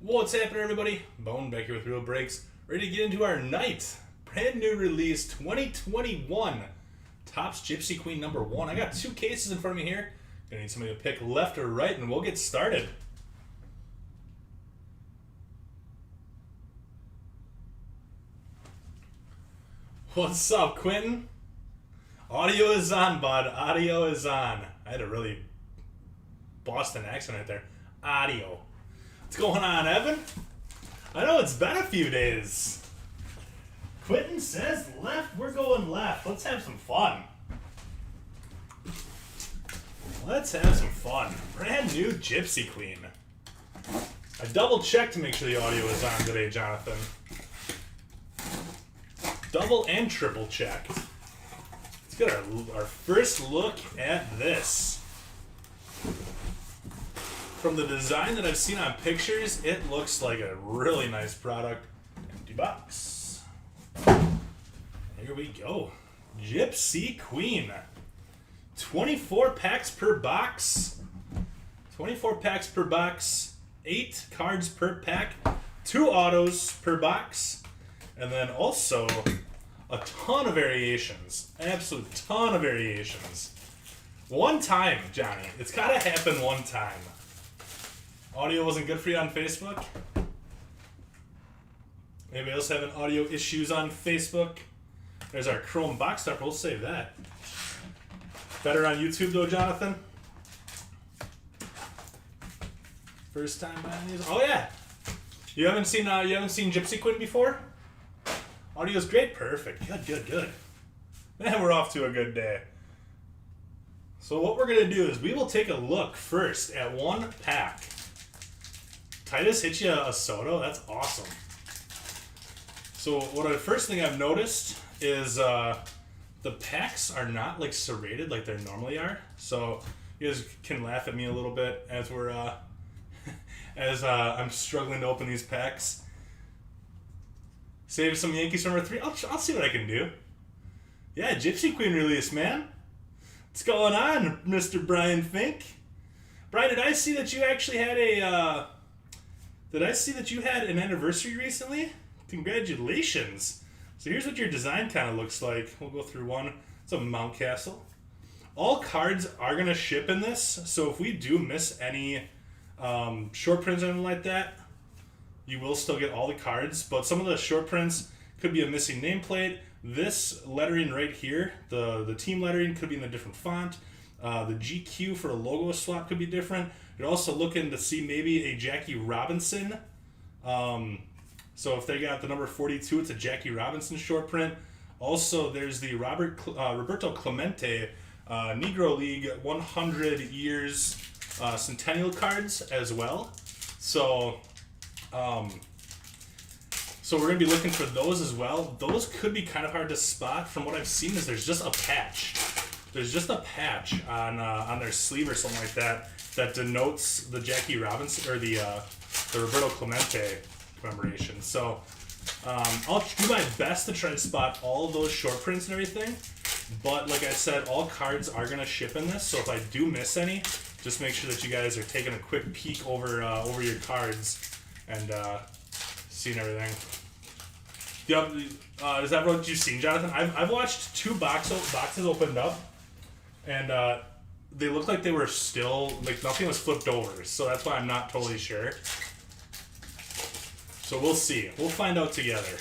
What's happening, everybody? Bone back here with Real Breaks, ready to get into our night. Brand new release 2021 Topps Gypsy Queen number 1. I got two cases in front of me here. Gonna need somebody to pick left or right, and we'll get started. What's up, Quentin? Audio is on, bud. Audio is on. I had a really Boston accent right there. Audio. What's going on, Evan? I know it's been a few days. Quentin says left, we're going left. Let's have some fun. Let's have some fun. Brand new Gypsy Queen. I double checked to make sure the audio is on today, Jonathan. Double and triple checked. Let's get our first look at this. From the design that I've seen on pictures, it looks like a really nice product. Empty box. Here we go. Gypsy Queen. 24 packs per box. 24 packs per box. 8 cards per pack. 2 autos per box. And then also a ton of variations. Absolute ton of variations. One time, Johnny. It's got to happen one time. Audio wasn't good for you on Facebook? Anybody else having audio issues on Facebook? There's our Chrome box stopper. We'll save that. Better on YouTube though, Jonathan? First time buying these? Oh yeah! You haven't seen Gypsy Queen before? Audio's great? Perfect. Good. Man, we're off to a good day. So what we're going to do is we will take a look first at one pack. Titus hit you a Soto? That's awesome. So the first thing I've noticed is the packs are not like serrated like they normally are. So you guys can laugh at me a little bit as we're I'm struggling to open these packs. Save some Yankees number 3. I'll see what I can do. Yeah, Gypsy Queen release, man. What's going on, Mr. Brian Fink? Brian, did I see that you actually had an anniversary recently? Congratulations. So here's what your design kind of looks like. We'll go through one. It's a Mount Castle. All cards are going to ship in this, so if we do miss any short prints or anything like that, you will still get all the cards, but some of the short prints could be a missing nameplate. This lettering right here, the team lettering could be in a different font. The GQ for a logo swap could be different. You're also looking to see maybe a Jackie Robinson. So if they got the number 42, it's a Jackie Robinson short print. Also, there's the Roberto Clemente Negro League 100 years Centennial cards as well. So we're going to be looking for those as well. Those could be kind of hard to spot. From what I've seen is there's just a patch. There's just a patch on their sleeve or something like that denotes the Jackie Robinson or the Roberto Clemente commemoration. So I'll do my best to try to spot all of those short prints and everything. But like I said, all cards are going to ship in this. So if I do miss any, just make sure that you guys are taking a quick peek over your cards and seeing everything. Is that what you've seen, Jonathan? I've watched 2 boxes opened up, and they looked like they were still, like nothing was flipped over, so that's why I'm not totally sure. So we'll see. We'll find out together.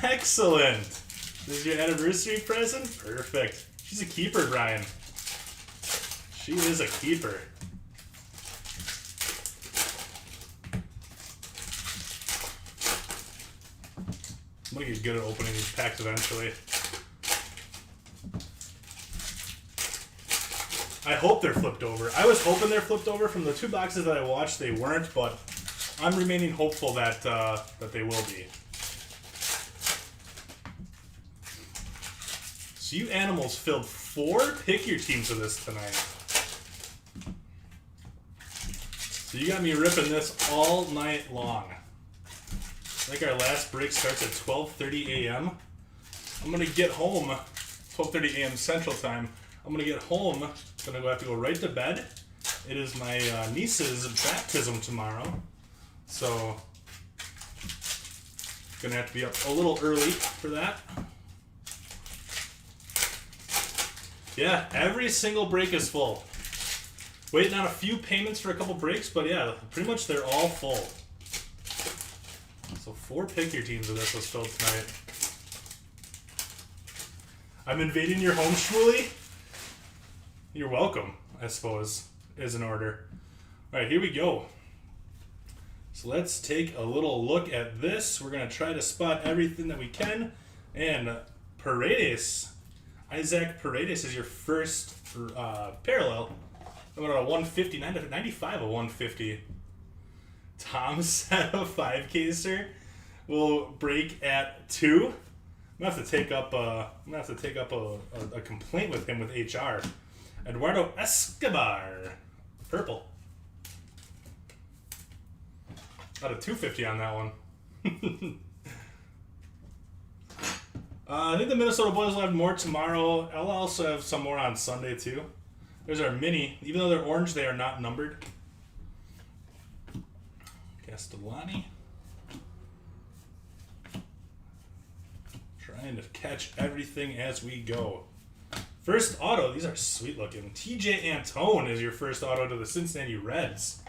Excellent! This is your anniversary present? Perfect. She's a keeper, Brian. She is a keeper. I'm going to get good at opening these packs eventually. I hope they're flipped over. I was hoping they're flipped over. From the 2 boxes that I watched, they weren't, but I'm remaining hopeful that they will be. So you animals filled 4 pick your teams of this tonight. So you got me ripping this all night long. I think our last break starts at 12:30 a.m. I'm going to get home 12:30 a.m. Central Time. I'm going to get home. I'm going to have to go right to bed. It is my niece's baptism tomorrow. So, going to have to be up a little early for that. Yeah, every single break is full. Waiting on a few payments for a couple breaks, but yeah, pretty much they're all full. So 4 pick your teams of this was filled tonight. I'm invading your home, Shmuley. You're welcome, I suppose, is an order. All right, here we go. So let's take a little look at this. We're going to try to spot everything that we can. And Paredes, Isaac Paredes is your first parallel. I'm going to 150, 95 of 150. Tom set a 5-caser will break at 2. I'm gonna have to take up a complaint with him with HR. Eduardo Escobar, purple. Out of 250 on that one. I think the Minnesota Boys will have more tomorrow. I'll also have some more on Sunday too. There's our mini. Even though they're orange, they are not numbered. Castellani. Trying to catch everything as we go. First auto. These are sweet looking. TJ Antone is your first auto to the Cincinnati Reds.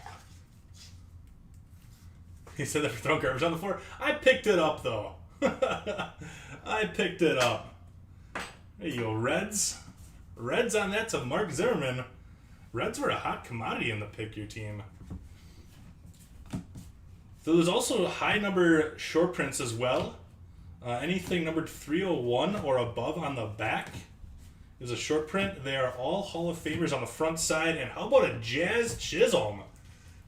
He said that for throwing garbage on the floor. I picked it up though. I picked it up. There you go, Reds. Reds on that to Mark Zimmerman. Reds were a hot commodity in the pick your team. So there's also high number short prints as well. Anything numbered 301 or above on the back is a short print. They are all Hall of Famers on the front side. And how about a Jazz Chisholm?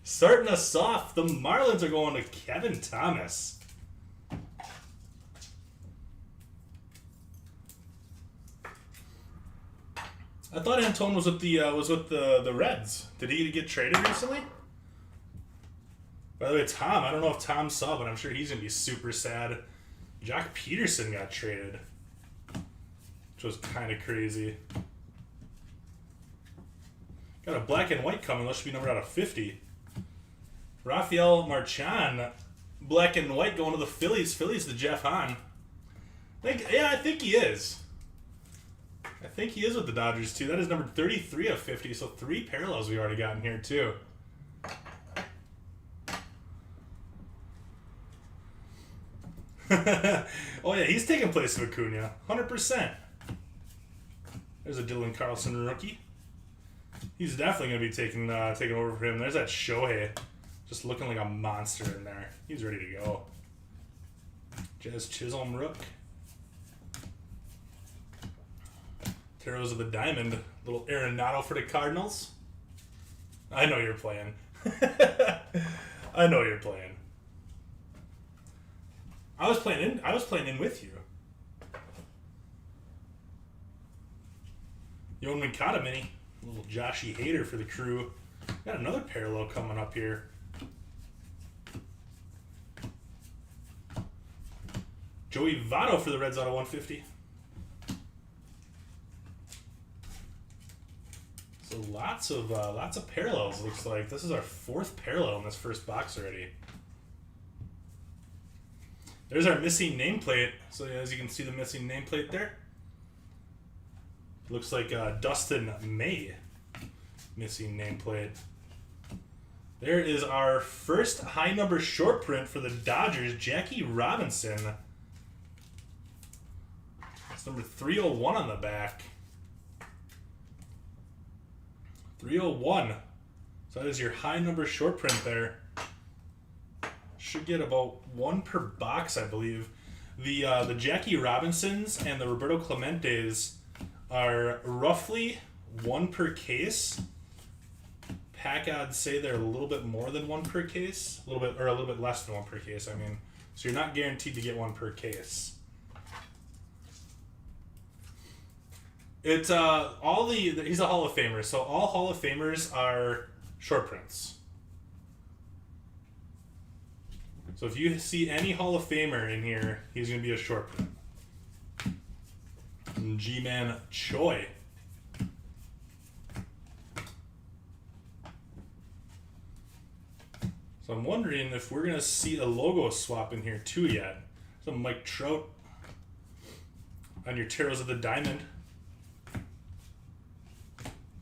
Starting us off, the Marlins are going to Kevin Thomas. I thought Antone was with the Reds. Did he get traded recently? By the way, Tom, I don't know if Tom saw, but I'm sure he's gonna be super sad. Jock Peterson got traded, which was kind of crazy. Got a black and white coming. Those should be numbered out of 50. Rafael Marchand, black and white going to the Phillies. Phillies to Jeff Hahn. I think he is. I think he is with the Dodgers, too. That is number 33 of 50, so 3 parallels we already got in here, too. Oh, yeah, he's taking place of Acuna. 100%. There's a Dylan Carlson rookie. He's definitely going to be taking over for him. There's that Shohei. Just looking like a monster in there. He's ready to go. Jazz Chisholm Rook. Teros of the Diamond. Little Arenado for the Cardinals. I know you're playing. I know you're playing. I was playing in with you. Yoan Moncada mini. A little Joshy Hader for the crew. Got another parallel coming up here. Joey Votto for the Reds out of 150. So lots of parallels. Looks like this is our 4th parallel in this first box already. There's our missing nameplate. So as you can see, the missing nameplate there. Looks like Dustin May missing nameplate. There is our first high number short print for the Dodgers, Jackie Robinson. It's number 301 on the back. 301. So that is your high number short print there. Should get about 1 per box, I believe. The Jackie Robinsons and the Roberto Clementes are roughly 1 per case. Pack odds say they're a little bit more than 1 per case, a little bit less than 1 per case. I mean, so you're not guaranteed to get 1 per case. It's he's a Hall of Famer, so all Hall of Famers are short prints. So if you see any Hall of Famer in here, he's going to be a short print. G-Man Choi. So I'm wondering if we're going to see a logo swap in here too yet. So Mike Trout on your Taros of the Diamond.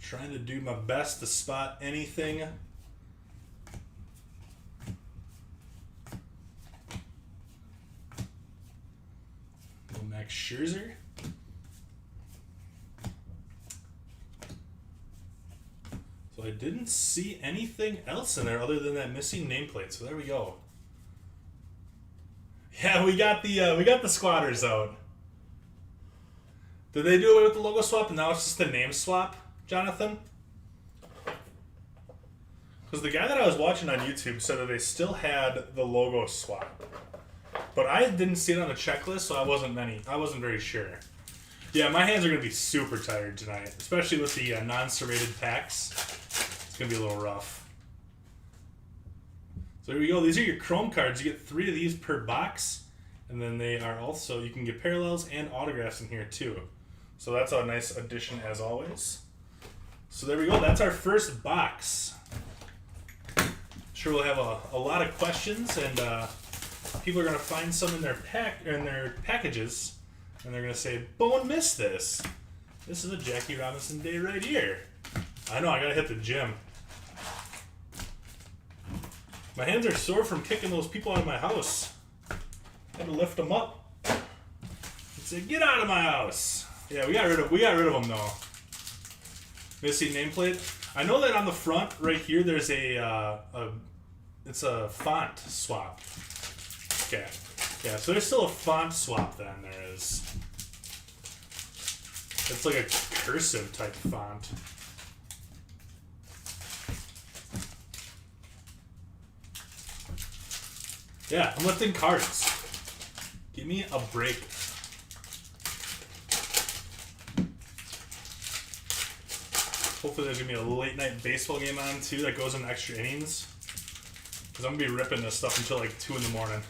Trying to do my best to spot anything. Max Scherzer. So I didn't see anything else in there other than that missing nameplate. So there we go. Yeah, we got the squatters out. Did they do away with the logo swap and now it's just the name swap, Jonathan? Because the guy that I was watching on YouTube said that they still had the logo swap. But I didn't see it on the checklist, so I wasn't very sure. Yeah, my hands are going to be super tired tonight, especially with the non-serrated packs. It's going to be a little rough. So here we go. These are your Chrome cards. You get 3 of these per box, and then they are also, you can get parallels and autographs in here too. So that's a nice addition as always. So there we go. That's our first box. Sure, we'll have a lot of questions, and people are going to find some in their packages, and they're going to say, Bone missed this. This is a Jackie Robinson day right here. I know, I got to hit the gym. My hands are sore from kicking those people out of my house. I had to lift them up and say, get out of my house. Yeah, we got rid of them though. Missing nameplate. I know that on the front right here there's it's a font swap. Okay. Yeah, so there's still a font swap then, there is. It's like a cursive type font. Yeah, I'm lifting cards. Give me a break. Hopefully there's going to be a late night baseball game on too that goes in extra innings. Because I'm going to be ripping this stuff until like 2 in the morning.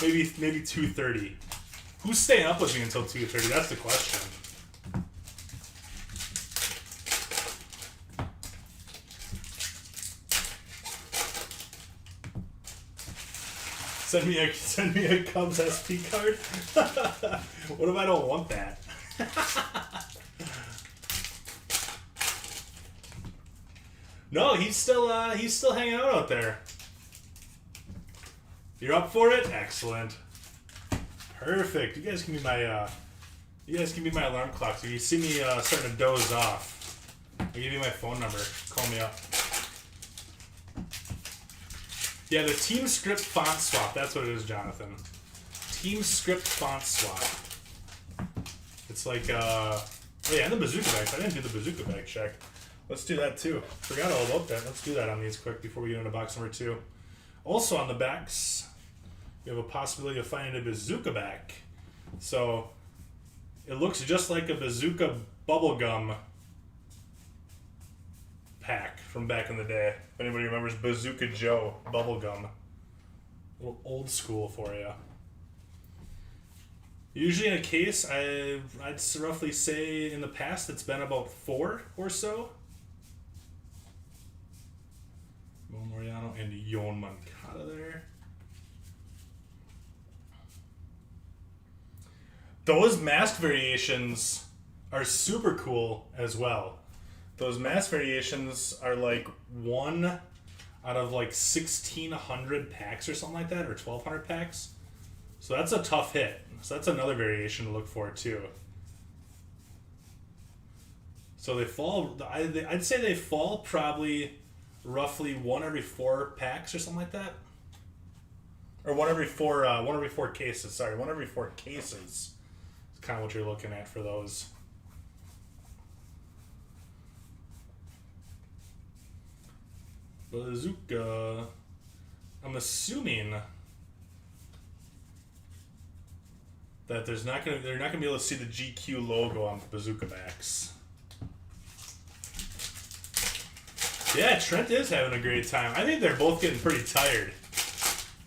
maybe 2:30. Who's staying up with me until 2:30? That's the question. Send me a Cubs SP card. What if I don't want that? No, he's still hanging out there. You're up for it? Excellent. Perfect. You guys can be my alarm clock. So if you see me starting to doze off, I'll give you my phone number. Call me up. Yeah, the Team Script font swap. That's what it is, Jonathan. Team Script font swap. It's like, oh yeah, and the bazooka bags. I didn't do the bazooka bag check. Let's do that too. Forgot all about that. Let's do that on these quick before we get into box number 2. Also on the backs, we have a possibility of finding a bazooka back. So it looks just like a bazooka bubblegum pack from back in the day. If anybody remembers Bazooka Joe bubblegum. A little old school for you. Usually in a case, I'd roughly say in the past it's been about 4 or so. Moriano and Yoan Moncada there. Those mask variations are super cool as well. Those mask variations are like 1 out of like 1,600 packs or something like that, or 1,200 packs. So that's a tough hit. So that's another variation to look for too. So they fall, I'd say they fall probably roughly 1 every 4 packs or something like that. Or 1 every 4 cases. Sorry, 1 every 4 cases. It's kind of what you're looking at for those. Bazooka. I'm assuming that they're not gonna be able to see the GQ logo on the bazooka backs. Yeah, Trent is having a great time. I think they're both getting pretty tired.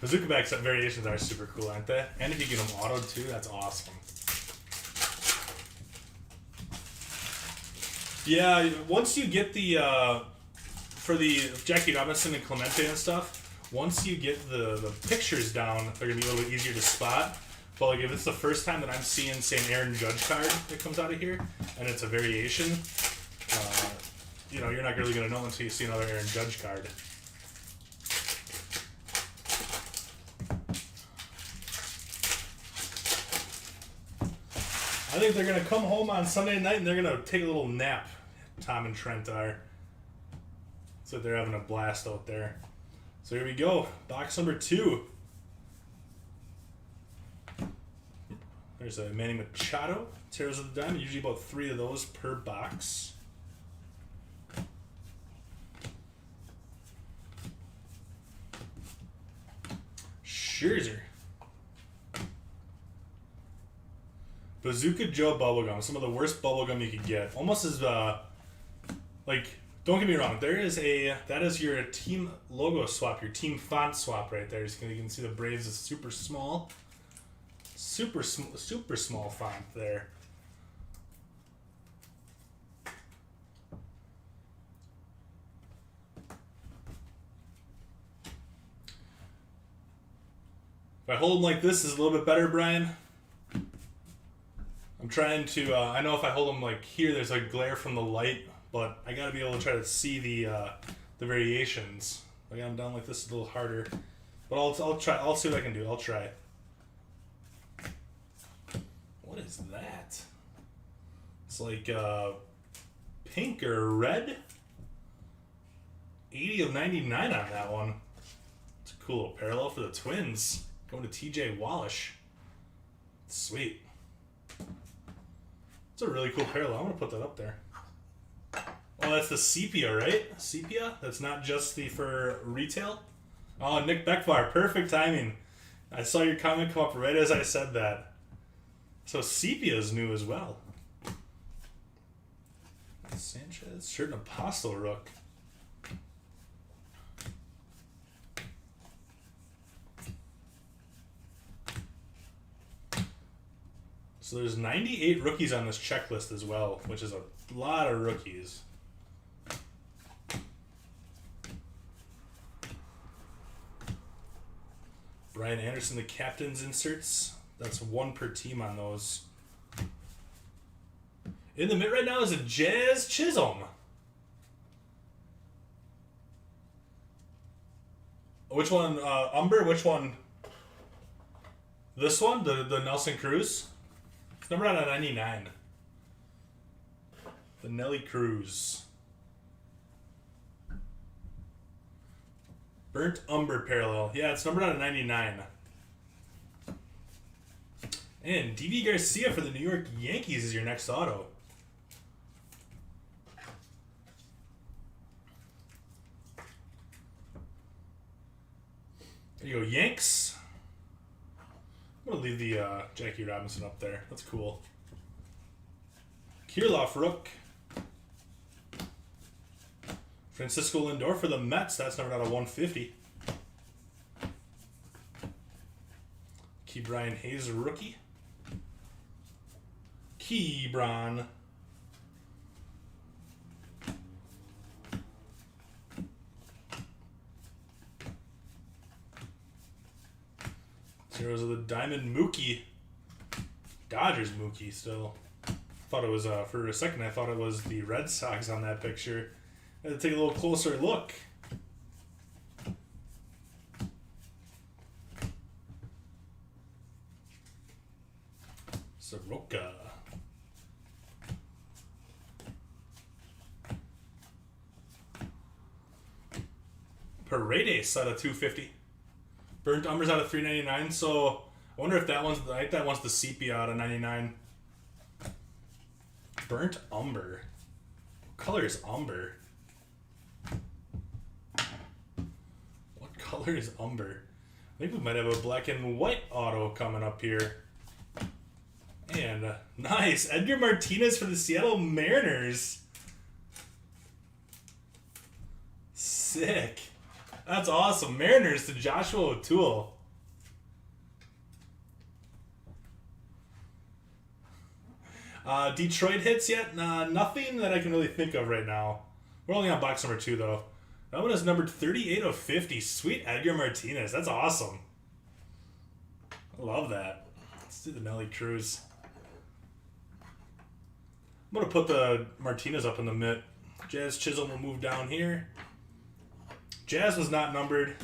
Bazooka backs variations are super cool, aren't they? And if you get them autoed too, that's awesome. Yeah, once you get the for the Jackie Robinson and Clemente and stuff, once you get the pictures down, they're going to be a little bit easier to spot. But like if it's the first time that I'm seeing, say, an Aaron Judge card that comes out of here, and it's a variation, you know, you're not really going to know until you see another Aaron Judge card. I think they're going to come home on Sunday night and they're going to take a little nap. Tom and Trent are. So they're having a blast out there. So here we go. Box number 2. There's a Manny Machado. Tears of the Diamond. Usually about 3 of those per box. Scherzer. Bazooka Joe bubblegum. Some of the worst bubblegum you could get. Almost as, like, don't get me wrong. That is your team logo swap, your team font swap right there. You can see the Braves is super small. Super small font there. If I hold them like this, is a little bit better, Brian. I'm trying to, I know if I hold them like here, there's like glare from the light, but I gotta be able to try to see the variations. I got them down like this, a little harder. But I'll try, I'll see what I can do, I'll try. What is that? It's like pink or red? 80 of 99 on that one. It's a cool little parallel for the Twins. Going to TJ Wallish. Sweet. It's a really cool parallel. I'm going to put that up there. Oh, that's the sepia, right? Sepia? That's not just the for retail? Oh, Nick Beckvar. Perfect timing. I saw your comment come up right as I said that. So sepia is new as well. Sanchez. Shirt and Apostle Rook. So there's 98 rookies on this checklist as well, which is a lot of rookies. Brian Anderson, the captain's inserts. That's 1 per team on those. In the mid right now is a Jazz Chisholm. Which one? Umber? Which one? This one? The Nelson Cruz? It's numbered out of 99. The Nelly Cruz. Burnt Umber parallel. Yeah, it's numbered out of 99. And D.V. Garcia for the New York Yankees is your next auto. There you go, Yanks. I'm going to leave the Jackie Robinson up there. That's cool. Kirilloff Rook. Francisco Lindor for the Mets. That's numbered out of 150. Key Brian Hayes rookie. Kebron. Zeros of the Diamond Mookie. Dodgers Mookie still. Thought it was, for a second I thought it was the Red Sox on that picture. I had to take a little closer look. Soroka. Paredes out of 250. Burnt Umber's out of 399. So I wonder if that one's, I think that one's the sepia out of 99. Burnt Umber. What color is Umber? What color is Umber? I think we might have a black and white auto coming up here. And nice. Edgar Martinez for the Seattle Mariners. Sick. That's awesome. Mariners to Joshua O'Toole. Detroit hits yet? Nah, nothing that I can really think of right now. We're only on box number 2, though. That one is numbered 38 of 50. Sweet Edgar Martinez. That's awesome. I love that. Let's do the Nelly Cruz. I'm going to put the Martinez up in the mitt. Jazz Chisholm will move down here. Jazz was not numbered.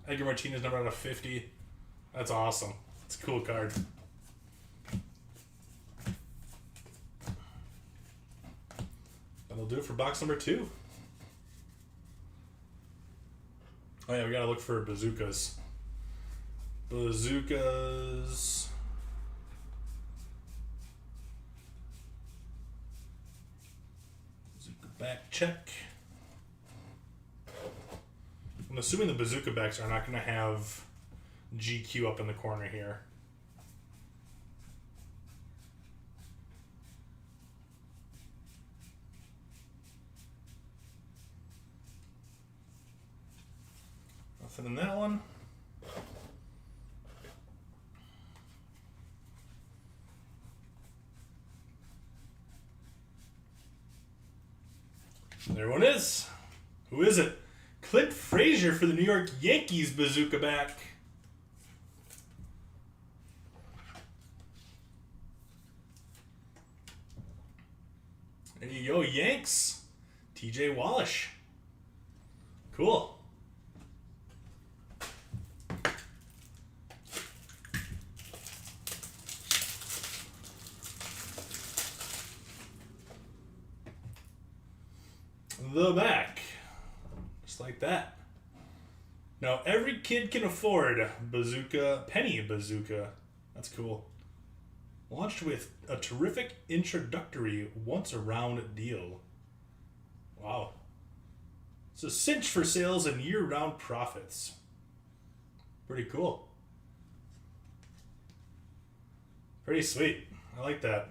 Edgar Martinez numbered out of 50. That's awesome. It's a cool card. That'll do it for box number 2. Oh yeah, we gotta look for bazookas. Bazookas. Bazooka back check. I'm assuming the bazooka backs are not gonna have GQ up in the corner here. Nothing in that one. There one is. Who is it? Clint Fraser for the New York Yankees bazooka back. There you go, Yanks. TJ Wallish. Cool. The back. Just like that. Now, every kid can afford bazooka, penny bazooka. That's cool. Launched with a terrific introductory once-around deal. Wow. It's a cinch for sales and year-round profits. Pretty cool. Pretty sweet. I like that.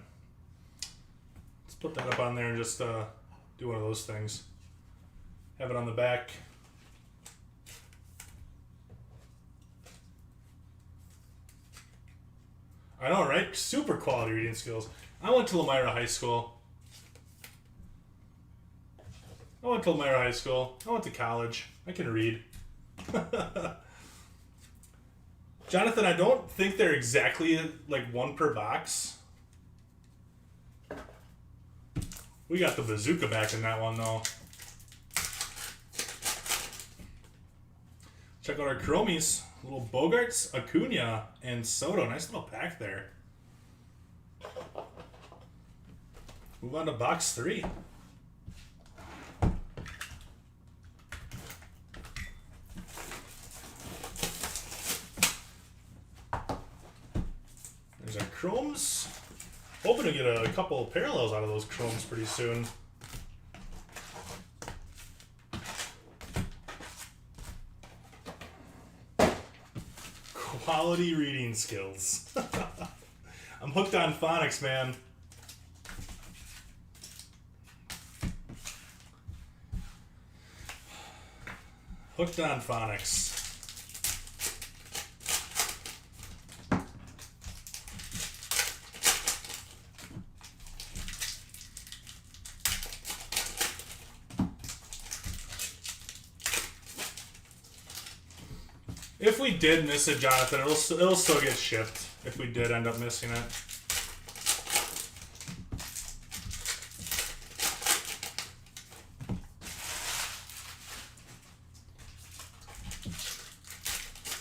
Let's put that up on there and just do one of those things. Have it on the back. I know, right? Super quality reading skills. I went to Elmira High School. I went to college. I can read. Jonathan, I don't think they're exactly like one per box. We got the bazooka back in that one, though. Check out our chromies. Little Bogarts, Acuna, and Soto. Nice little pack there. Move on to box 3. There's our chromes. Hoping to get a couple of parallels out of those chromes pretty soon. Quality reading skills. I'm hooked on phonics, man. Hooked on phonics. If we did miss it, Jonathan, it'll still get shipped if we did end up missing it.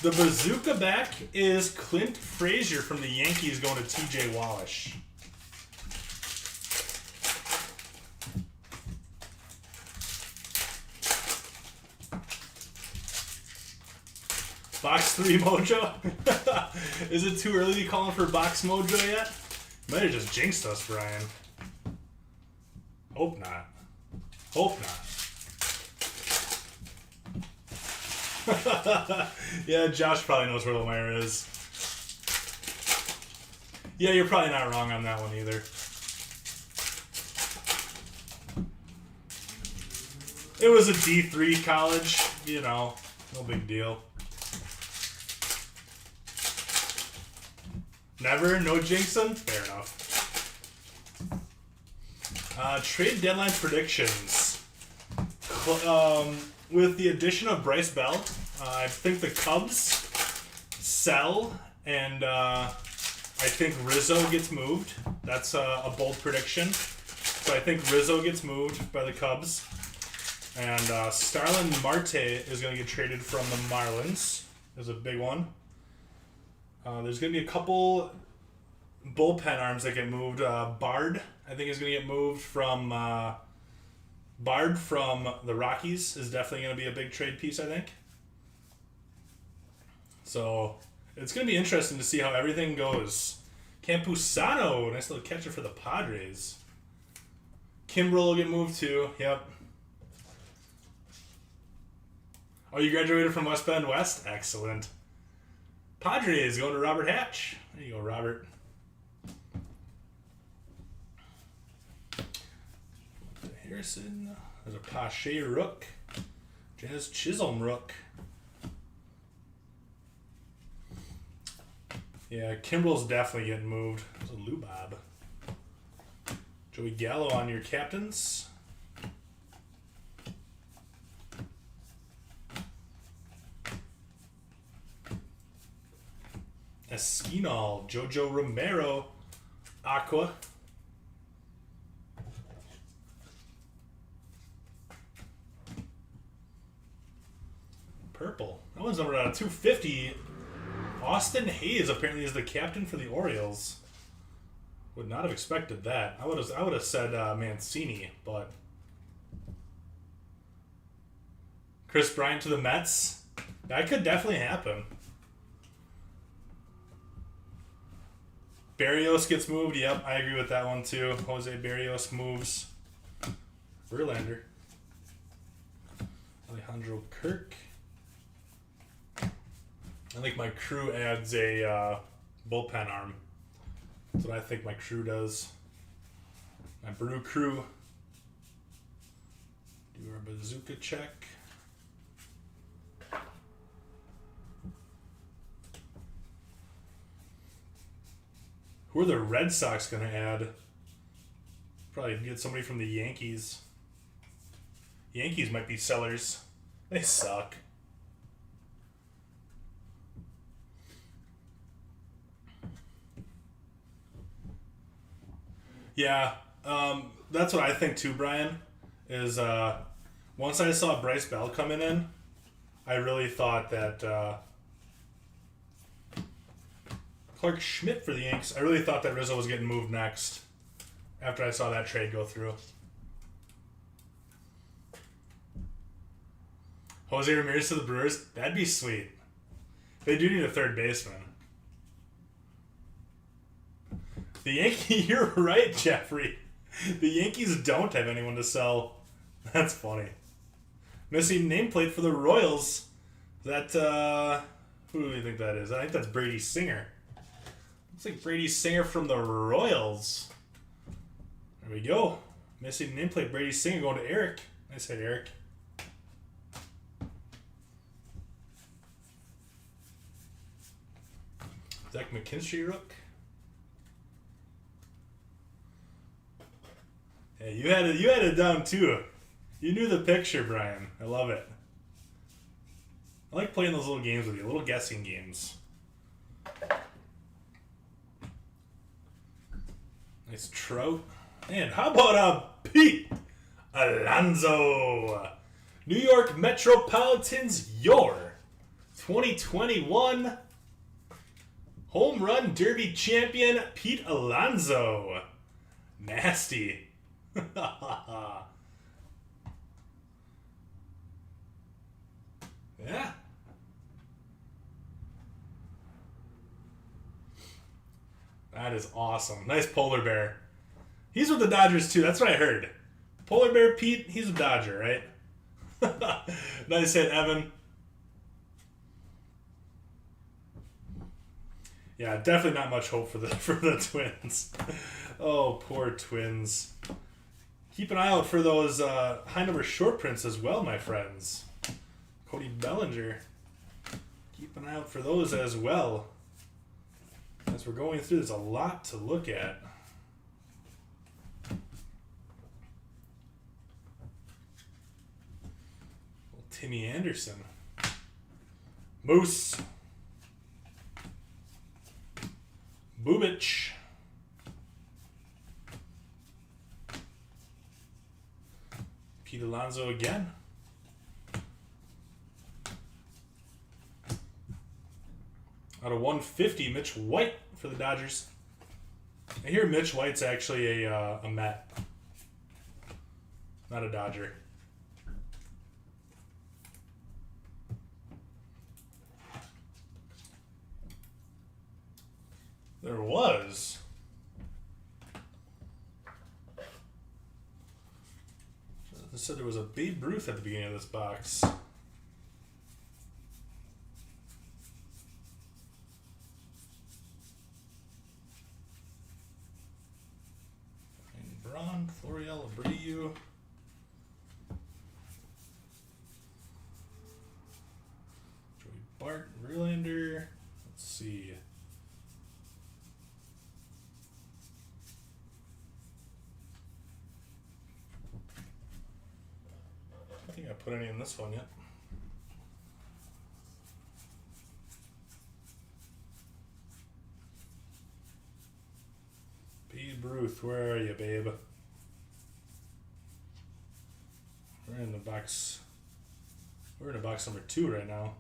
The bazooka back is Clint Fraser from the Yankees going to TJ Wallish. Box 3 mojo? Is it too early to call him for box mojo yet? Might have just jinxed us, Brian. Hope not. Hope not. Yeah, Josh probably knows where Lemire is. Yeah, you're probably not wrong on that one either. It was a D3 college, you know, no big deal. Never? No jinxing? Fair enough. Trade deadline predictions. with the addition of Bryce Bell, I think the Cubs sell, and I think Rizzo gets moved. That's a bold prediction. So I think Rizzo gets moved by the Cubs. And Starlin Marte is going to get traded from the Marlins. There's a big one. There's going to be a couple bullpen arms that get moved. Bard, I think, is going to get moved from... Bard from the Rockies is definitely going to be a big trade piece, I think. So it's going to be interesting to see how everything goes. Campusano, nice little catcher for the Padres. Kimbrel will get moved too. Yep. Oh, you graduated from West Bend West? Excellent. Padres going to Robert Hatch. There you go, Robert. Harrison. There's a Pache Rook. Jazz Chisholm Rook. Yeah, Kimbrel's definitely getting moved. There's a Lubob. Joey Gallo on your captains. Esquinal, Jojo Romero, Aqua. Purple. That one's numbered out of 250. Austin Hayes apparently is the captain for the Orioles. Would not have expected that. I would have said Mancini, but Chris Bryant to the Mets. That could definitely happen. Barrios gets moved. Yep, I agree with that one too. Jose Barrios moves. Verlander. Alejandro Kirk. I think my crew adds a bullpen arm. That's what I think my crew does. My brew crew. Do our bazooka check. Who are the Red Sox going to add? Probably get somebody from the Yankees. Yankees might be sellers. They suck. Yeah, that's what I think too, Brian, is once I saw Bryce Bell coming in, I really thought that Clark Schmidt for the Yanks, I really thought that Rizzo was getting moved next after I saw that trade go through. Jose Ramirez to the Brewers, that'd be sweet. They do need a third baseman. The Yankees, you're right, Jeffrey. The Yankees don't have anyone to sell. That's funny. Missing nameplate for the Royals. That, who do you think that is? I think that's Brady Singer. Looks like Brady Singer from the Royals. There we go. Missing nameplate, Brady Singer going to Eric. Nice hit, Eric. Zach McKinstry Rook. Yeah, you had it down too. You knew the picture, Brian. I love it. I like playing those little games with you, little guessing games. Nice Trout. And how about Pete Alonso? New York Metropolitans, your 2021 Home Run Derby champion, Pete Alonso. Nasty. Yeah. That is awesome. Nice polar bear. He's with the Dodgers too. That's what I heard. Polar bear Pete, he's a Dodger, right? Nice hit, Evan. Yeah, definitely not much hope for the Twins. Oh, poor Twins. Keep an eye out for those high number short prints as well, my friends. Cody Bellinger. Keep an eye out for those as well. As we're going through, there's a lot to look at. Timmy Anderson. Moose. Bubich. Pete Alonso again. Out of 150, Mitch White for the Dodgers. I hear Mitch White's actually a Met, not a Dodger. There was. They said there was a Babe Ruth at the beginning of this box. Braun, Florial, Abreu. Joey Bart, Verlander. Let's see. I don't think I put any in this one yet. Babe Ruth, where are you, babe? We're in the box. We're in box number 2 right now.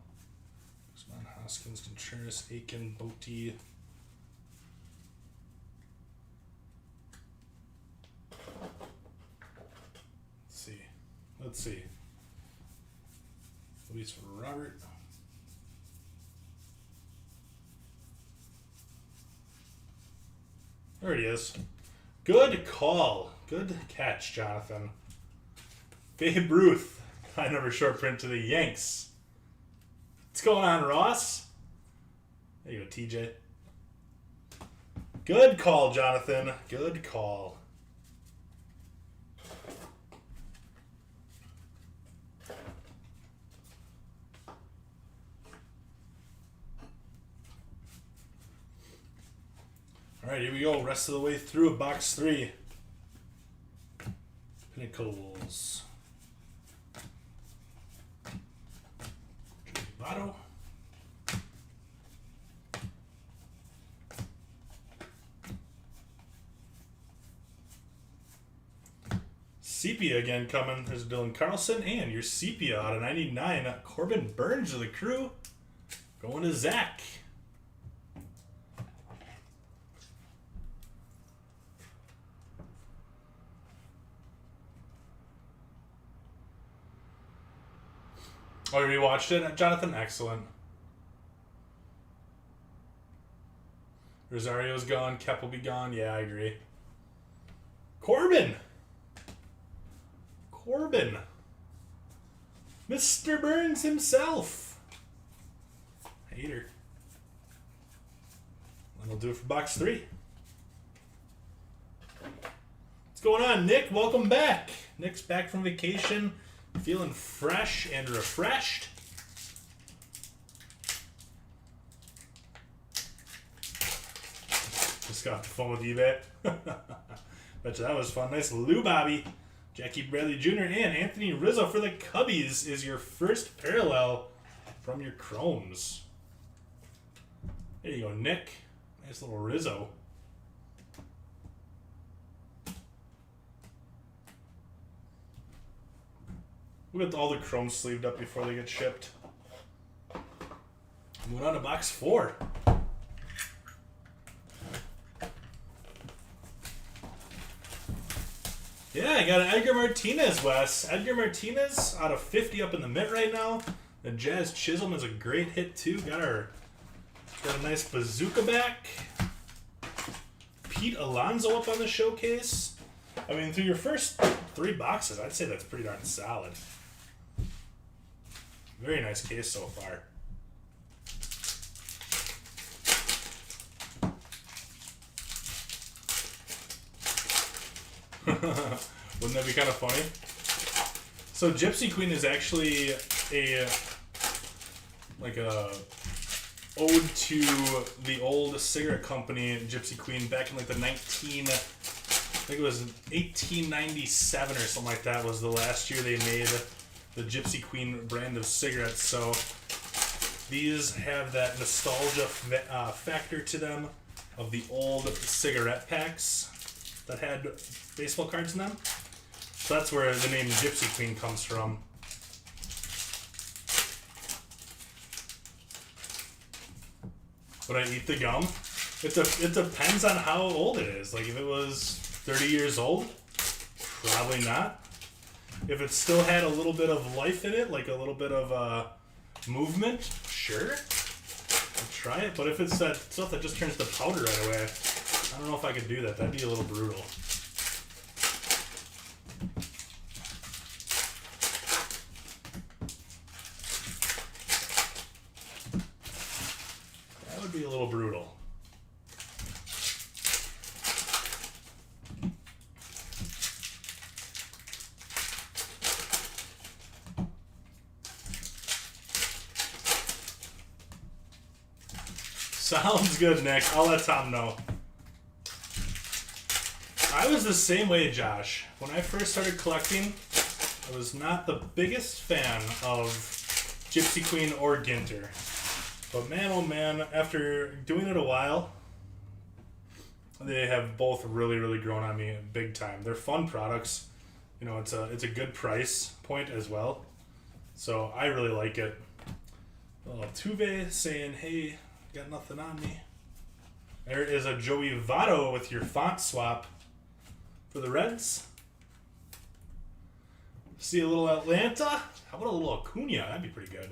Usman, Hoskins, Contreras, Aiken, Bote. Let's see. Luis Robert. There he is. Good call. Good catch, Jonathan. Babe Ruth. High number short print to the Yanks. What's going on, Ross? There you go, TJ. Good call, Jonathan. Good call. All right, here we go. Rest of the way through box 3. Pinnacles. Votto. Sepia again coming. There's Dylan Carlson and your Sepia out of 99. Corbin Burns of the Crew. Going to Zach. Oh, you rewatched it, Jonathan? Excellent. Rosario's gone. Kep will be gone. Yeah, I agree. Corbin! Mr. Burns himself! Hater. That'll do it for box 3. What's going on, Nick? Welcome back. Nick's back from vacation. Feeling fresh and refreshed. Just got off the phone with eBay. Bet you that was fun. Nice Lou Bobby. Jackie Bradley Jr. and Anthony Rizzo for the Cubbies is your first parallel from your Chromes. There you go, Nick. Nice little Rizzo. We'll get all the Chromes sleeved up before they get shipped. Moving on to box 4. Yeah, I got an Edgar Martinez, Wes. Edgar Martinez out of 50 up in the mint right now. The Jazz Chisholm is a great hit too. Got a nice bazooka back. Pete Alonso up on the showcase. I mean, through your first 3 boxes, I'd say that's pretty darn solid. Very nice case so far. Wouldn't that be kind of funny? So Gypsy Queen is actually a ode to the old cigarette company Gypsy Queen back in like the 1897 or something like that was the last year they made the Gypsy Queen brand of cigarettes. So these have that nostalgia factor to them of the old cigarette packs that had baseball cards in them. So that's where the name Gypsy Queen comes from. Would I eat the gum? It depends on how old it is. Like if it was 30 years old, probably not. If it still had a little bit of life in it, like a little bit of movement, sure. I'll try it. But if it's that stuff that just turns to powder right away, I don't know if I could do that. That'd be a little brutal. That would be a little brutal. Sounds good, Nick. I'll let Tom know. I was the same way, Josh. When I first started collecting, I was not the biggest fan of Gypsy Queen or Ginter. But man, oh man, after doing it a while, they have both really, really grown on me big time. They're fun products. You know, it's a good price point as well. So I really like it. Tuve saying, hey, got nothing on me. There is a Joey Votto with your font swap for the Reds. See a little Atlanta? How about a little Acuna? That'd be pretty good.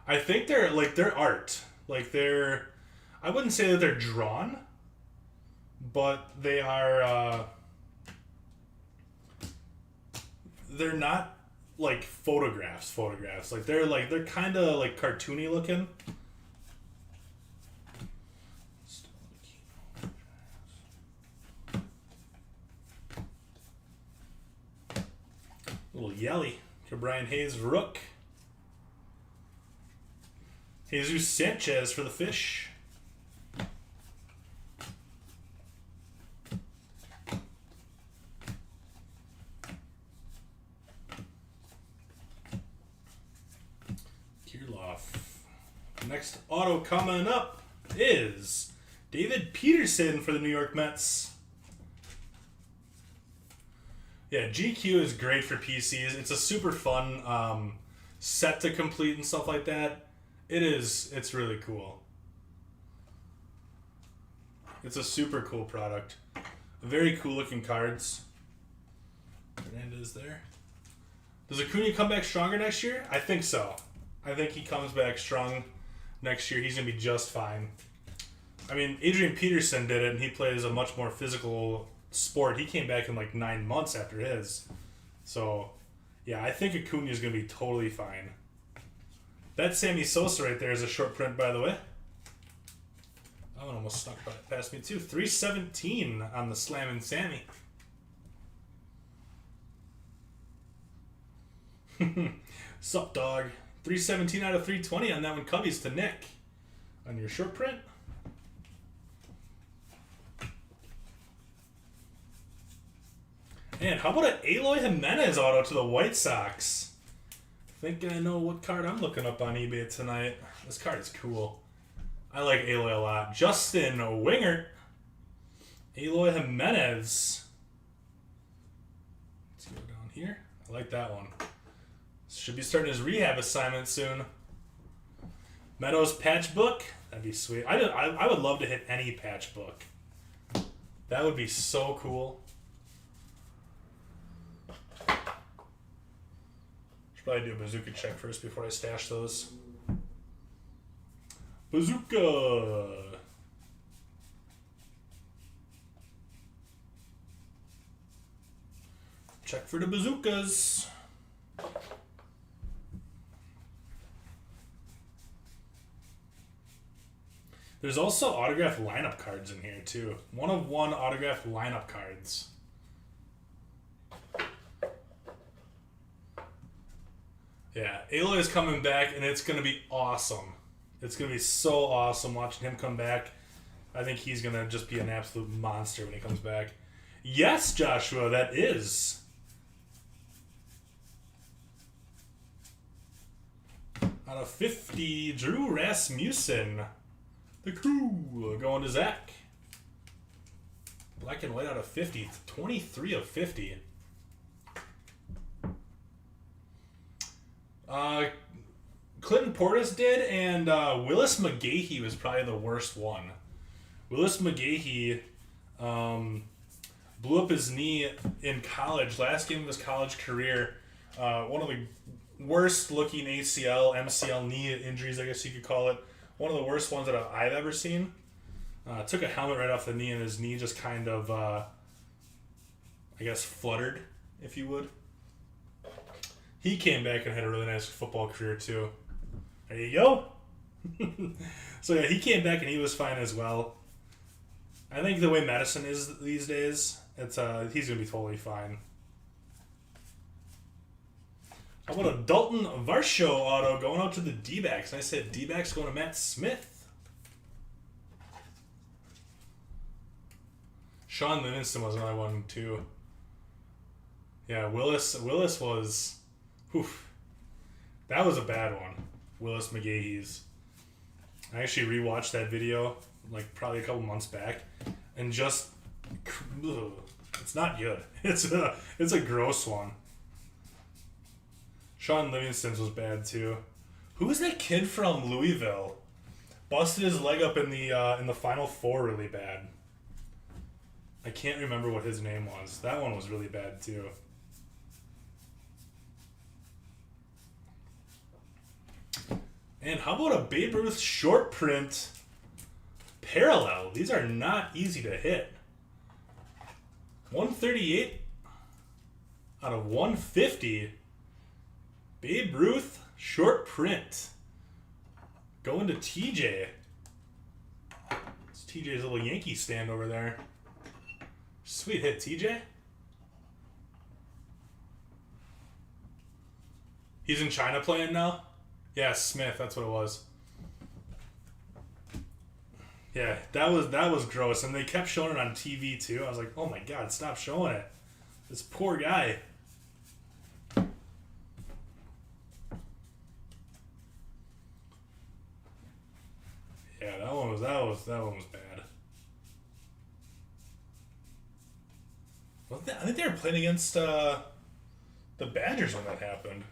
I think they're art. Like I wouldn't say that they're drawn, but they are they're not like photographs. Like they're kind of like cartoony looking. Little yelly to Brian Hayes Rook. Jesus Sanchez for the Fish. Next auto coming up is David Peterson for the New York Mets. Yeah, GQ is great for PCs. It's a super fun set to complete and stuff like that. It's really cool. It's a super cool product. Very cool looking cards. Hernandez there. Does Acuna come back stronger next year? I think so. I think he comes back strong next year. He's going to be just fine. I mean, Adrian Peterson did it, and he plays a much more physical sport. He came back in like 9 months after his. So, yeah, I think Acuna is going to be totally fine. That Sammy Sosa right there is a short print, by the way. That one almost snuck past me, too. 317 on the Slammin' Sammy. Sup, dog? 317 out of 320 on that one. Cubbies to Nick. On your short print. And how about an Eloy Jimenez auto to the White Sox? I think I know what card I'm looking up on eBay tonight. This card is cool. I like Eloy a lot. Justin Wingert. Eloy Jimenez. Let's go down here. I like that one. Should be starting his rehab assignment soon. Meadows patch book. That'd be sweet. I would love to hit any patch book. That would be so cool. Should probably do a bazooka check first before I stash those. Bazooka. Check for the bazookas. There's also autographed lineup cards in here, too. 1 of 1 autographed lineup cards. Yeah, Eloy is coming back, and it's going to be awesome. It's going to be so awesome watching him come back. I think he's going to just be an absolute monster when he comes back. Yes, Joshua, that is. Out of 50, Drew Rasmussen. The crew going to Zach. Black and white out of 50. 23 of 50. Clinton Portis did, and Willis Mcgahee was probably the worst one. Willis Mcgahee blew up his knee in college, last game of his college career. One of the worst looking ACL, MCL knee injuries, I guess you could call it. One of the worst ones that I've ever seen. Took a helmet right off the knee, and his knee just kind of, I guess, fluttered, if you would. He came back and had a really nice football career, too. There you go. So, yeah, he came back and he was fine as well. I think the way medicine is these days, it's he's going to be totally fine. How about a Dalton Varsho auto going out to the D-backs? And I said D-backs going to Matt Smith. Sean Livingston was another one, too. Yeah, Willis was... Oof. That was a bad one. Willis Mcgahee's. I actually rewatched that video like probably a couple months back, and just it's not good. It's a gross one. Sean Livingston's was bad too. Who was that kid from Louisville? Busted his leg up in the Final Four really bad. I can't remember what his name was. That one was really bad too. And how about a Babe Ruth short print parallel? These are not easy to hit. 138 out of 150. Babe Ruth short print. Going to TJ. It's TJ's little Yankee stand over there. Sweet hit, TJ. He's in China playing now? Yeah, Smith, that's what it was. Yeah, that was gross, and they kept showing it on TV too. I was like, oh my god, stop showing it. This poor guy. Yeah, that one was bad. I think they were playing against the Badgers when that happened.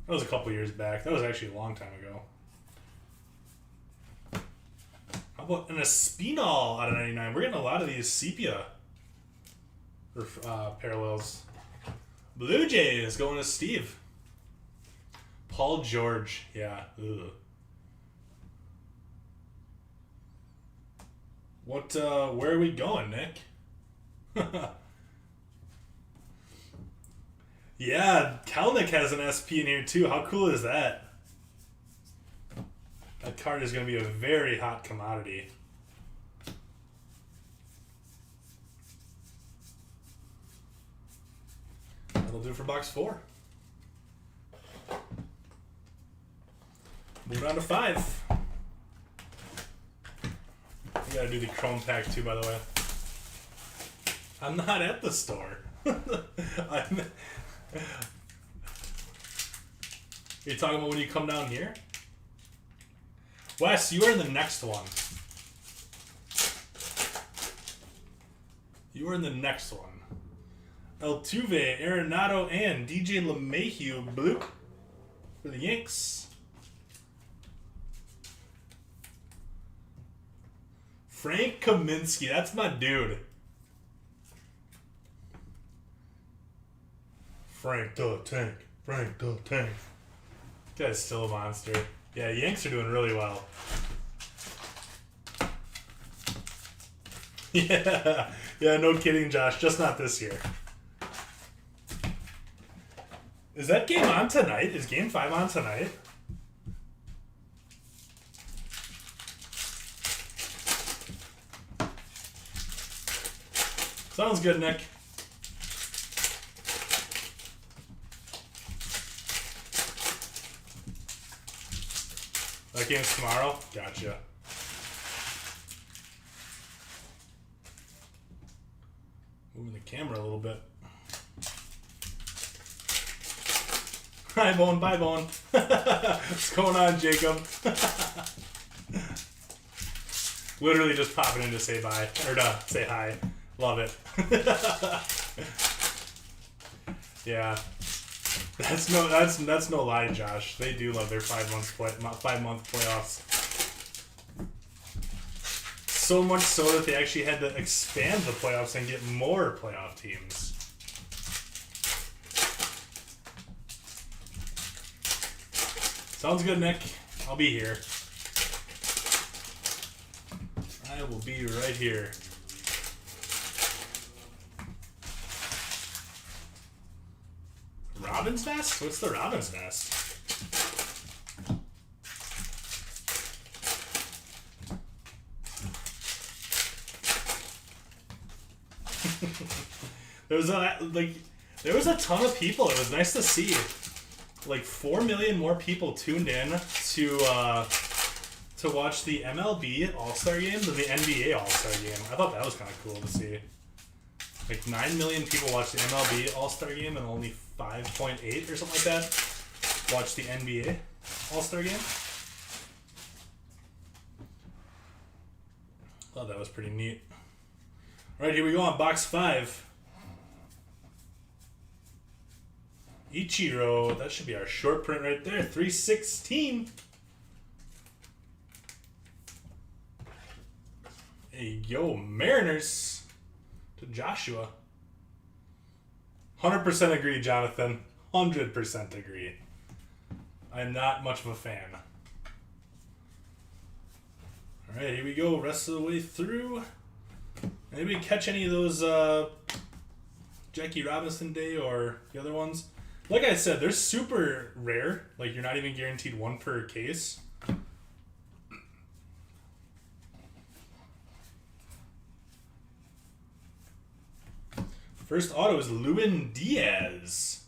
That was a couple years back. That was actually a long time ago. How about an Espinal out of 99? We're getting a lot of these sepia parallels. Blue Jays going to Steve. Paul George. Yeah. Ugh. Where are we going, Nick? Yeah, Kelnick has an SP in here too. How cool is that? That card is going to be a very hot commodity. That'll do it for box 4. Moving on to 5. We gotta do the Chrome pack too, by the way. I'm not at the store. Are you talking about when you come down here? Wes, you are in the next one. You are in the next one. Altuve, Arenado, and DJ LeMahieu blue for the Yanks. Frank Kaminsky, that's my dude. Frank the Tank. Frank the Tank. This guy's still a monster. Yeah, Yanks are doing really well. Yeah, no kidding, Josh. Just not this year. Is that game on tonight? Is Game 5 on tonight? Sounds good, Nick. That game's tomorrow? Gotcha. camera a little bit. Hi, Bone. Bye, Bone. What's going on, Jacob? Literally just popping in to say bye. Or to say hi. Love it. Yeah. That's no lie, Josh. They do love their 5 month playoffs. So much so that they actually had to expand the playoffs and get more playoff teams. Sounds good, Nick. I'll be here. I will be right here. Robin's Nest? What's the Robin's Nest? There was a ton of people. It was nice to see. Like 4 million more people tuned in to watch the MLB All-Star Game than the NBA All-Star Game. I thought that was kind of cool to see. Like 9 million people watched the MLB All-Star Game and only 5.8 or something like that watched the NBA All-Star Game. Thought that was pretty neat. All right, here we go on box 5. Ichiro, that should be our short print right there. 316. Hey, yo, Mariners to Joshua. 100% agree, Jonathan. 100% agree. I'm not much of a fan. All right, here we go. Rest of the way through. Maybe catch any of those Jackie Robinson Day or the other ones. Like I said, they're super rare. Like, you're not even guaranteed one per case. First auto is Luin Diaz.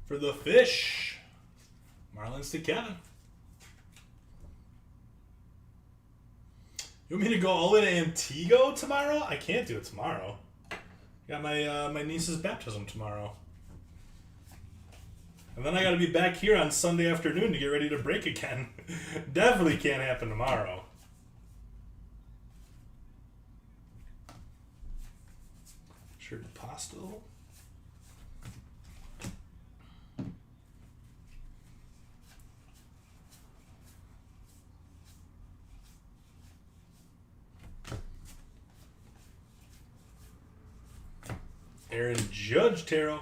For the Fish. Marlins to Kevin. You want me to go all the way to Antigua tomorrow? I can't do it tomorrow. Got my niece's baptism tomorrow. And then I gotta be back here on Sunday afternoon to get ready to break again. Definitely can't happen tomorrow. Shirt Apostle. Aaron Judge Tarot.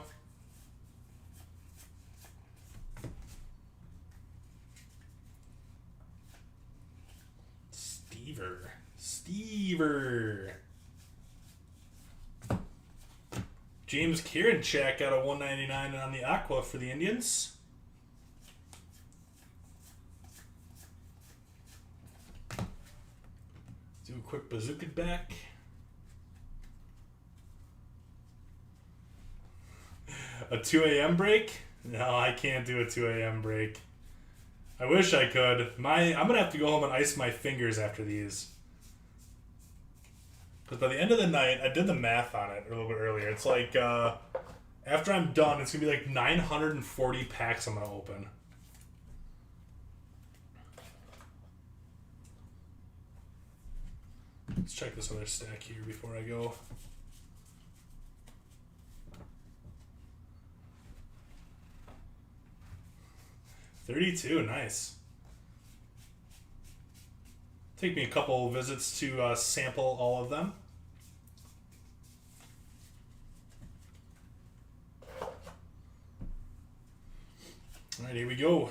Stever. James Karinchak out of 199 on the Aqua for the Indians. Do a quick bazooka back. A 2 a.m. break? No, I can't do a 2 a.m. break. I wish I could. I'm going to have to go home and ice my fingers after these. Because by the end of the night, I did the math on it a little bit earlier. It's like, after I'm done, it's going to be like 940 packs I'm going to open. Let's check this other stack here before I go. $32, nice. Take me a couple visits to sample all of them. All right, here we go.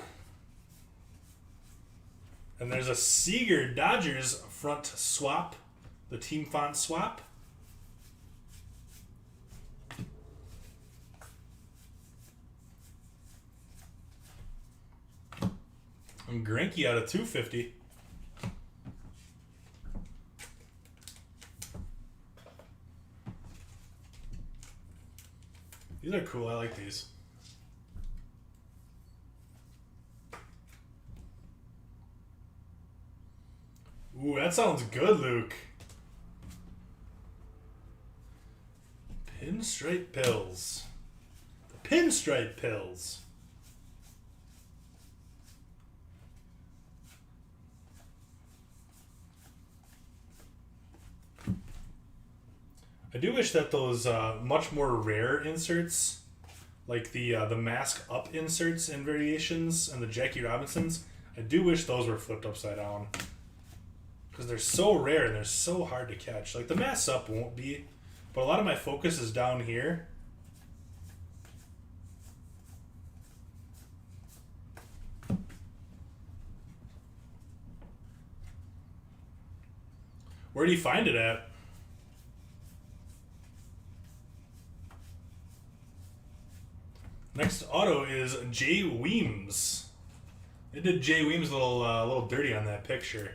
And there's a Seager Dodgers front swap, the team font swap. And Greinke out of 250. These are cool. I like these. Ooh, that sounds good, Luke. Pinstripe pills. The pinstripe pills. I do wish that those much more rare inserts, like the mask up inserts and variations and the Jackie Robinsons, I do wish those were flipped upside down. Because they're so rare and they're so hard to catch. Like the mask up won't be, but a lot of my focus is down here. Where do you find it at? Next auto is Jay Weems. They did Jay Weems a little dirty on that picture.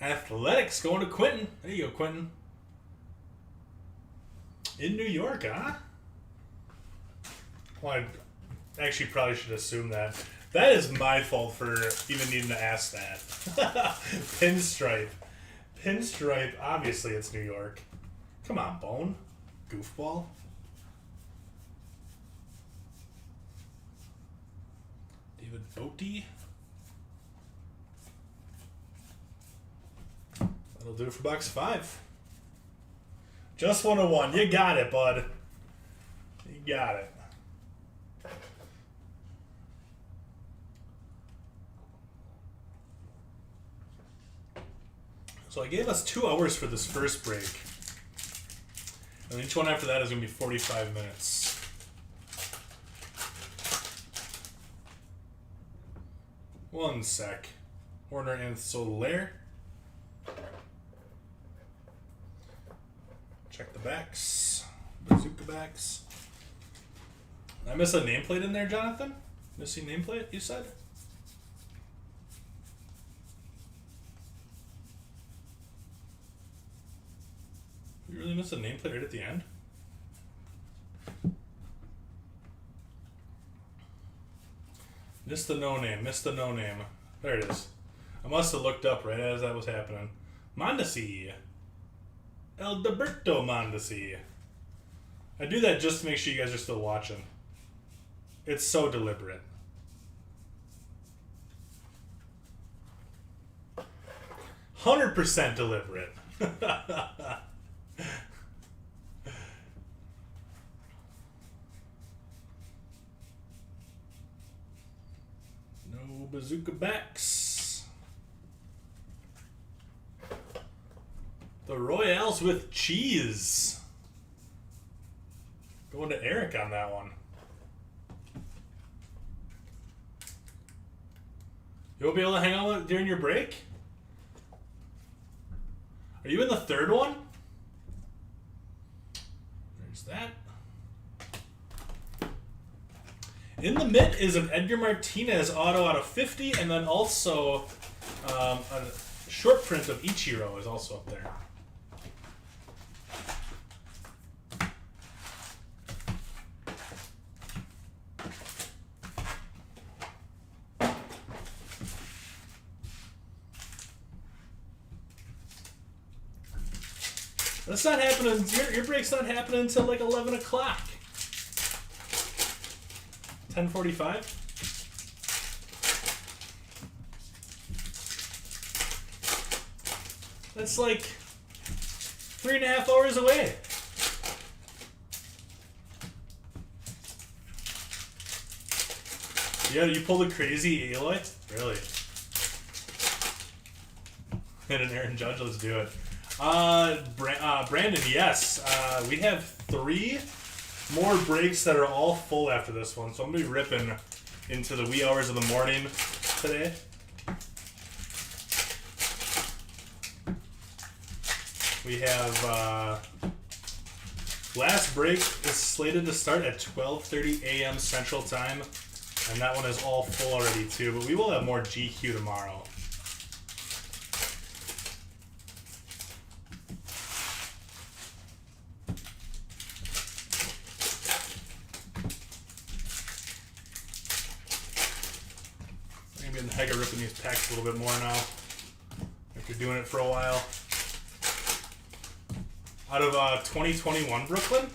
Athletics going to Quentin. There you go, Quentin. In New York, huh? Well, I actually probably should assume that. That is my fault for even needing to ask that. Pinstripe. Pinstripe, obviously it's New York. Come on, Bone. Goofball. David Bote. That'll do it for box 5. Just 101. You got it, bud. You got it. So I gave us 2 hours for this first break. And each one after that is going to be 45 minutes. One sec. Warner and Soler. Check the backs. Bazooka backs. Did I miss a nameplate in there, Jonathan? Missing nameplate, you said? You really missed a nameplate right at the end? Missed the no name. Missed the no name. There it is. I must have looked up right as that was happening. Mondesi. Alberto Mondesi. I do that just to make sure you guys are still watching. It's so deliberate. 100% deliberate. No bazooka backs. The Royales with cheese. Going to Eric on that one. You'll be able to hang out during your break? Are you in the third one? There's that. In the mitt is an Edgar Martinez auto out of 50, and then also a short print of Ichiro is also up there. That's not happening. Your break's not happening until like 11 o'clock. 10:45. That's like 3.5 hours away. Yeah, you pulled a crazy Eloy? Really? Hit an Aaron Judge, let's do it. Brandon, yes. We have 3 more breaks that are all full after this one, so I'm going to be ripping into the wee hours of the morning today. We have last break is slated to start at 12:30 a.m. Central Time, and that one is all full already too, but we will have more GQ tomorrow. I'm going to be in the hang of ripping these packs a little bit more now. You're doing it for a while. Out of 2021 Brooklyn.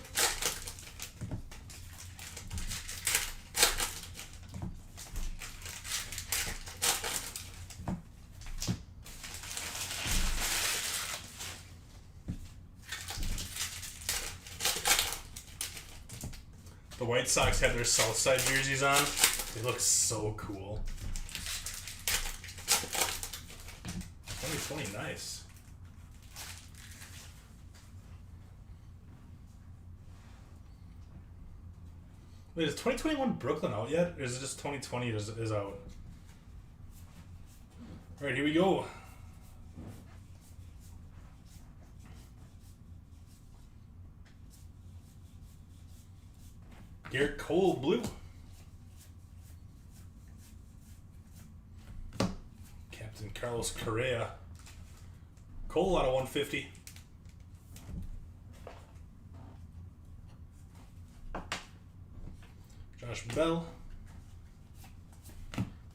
The White Sox have their Southside jerseys on. They look so cool. 2020, nice. Wait, is 2021 Brooklyn out yet? Or is it just 2020 is out? Alright, here we go. Garrett Cole, blue. Captain Carlos Correa. Cole out of 150. Josh Bell.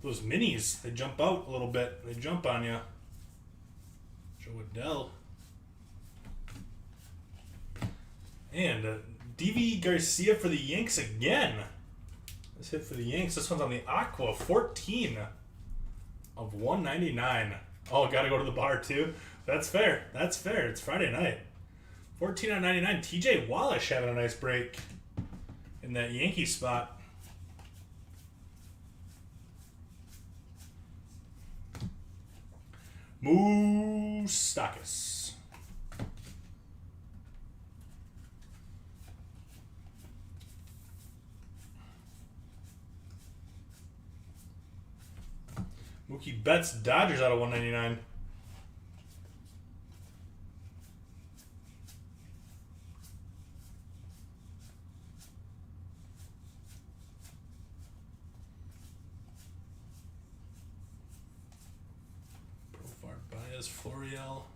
Those minis, they jump out a little bit. They jump on you. Joe Adell. And D.V. Garcia for the Yanks again. This hit for the Yanks. This one's on the Aqua. 14 of 199. Oh, gotta go to the bar too. That's fair. That's fair. It's Friday night. 14 on 99. TJ Wallish having a nice break in that Yankee spot. Moustakas. Mookie Betts, Dodgers out of 199. Profar Baez, Florial.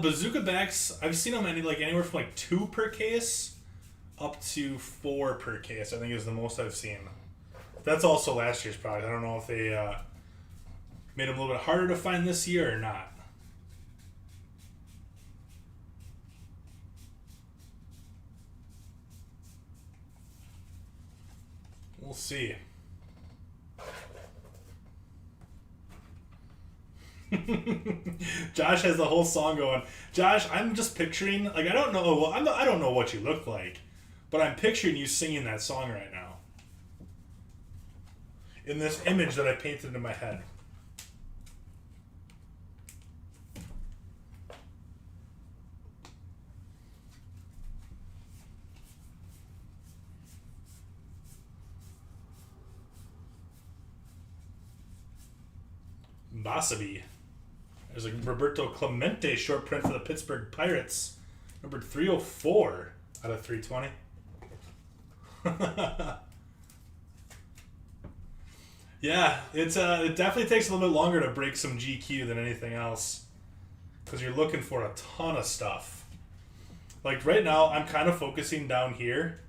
Bazooka backs, I've seen them anywhere from 2 per case up to 4 per case, I think is the most I've seen. That's also last year's product. I don't know if they made them a little bit harder to find this year or not. We'll see. Josh has the whole song going. Josh, I'm just picturing, I don't know, I don't know what you look like, but I'm picturing you singing that song right now. In this image that I painted in my head. Basabi. There's a Roberto Clemente short print for the Pittsburgh Pirates. Number 304 out of 320. Yeah, it definitely takes a little bit longer to break some GQ than anything else, because you're looking for a ton of stuff. Like right now, I'm kind of focusing down here,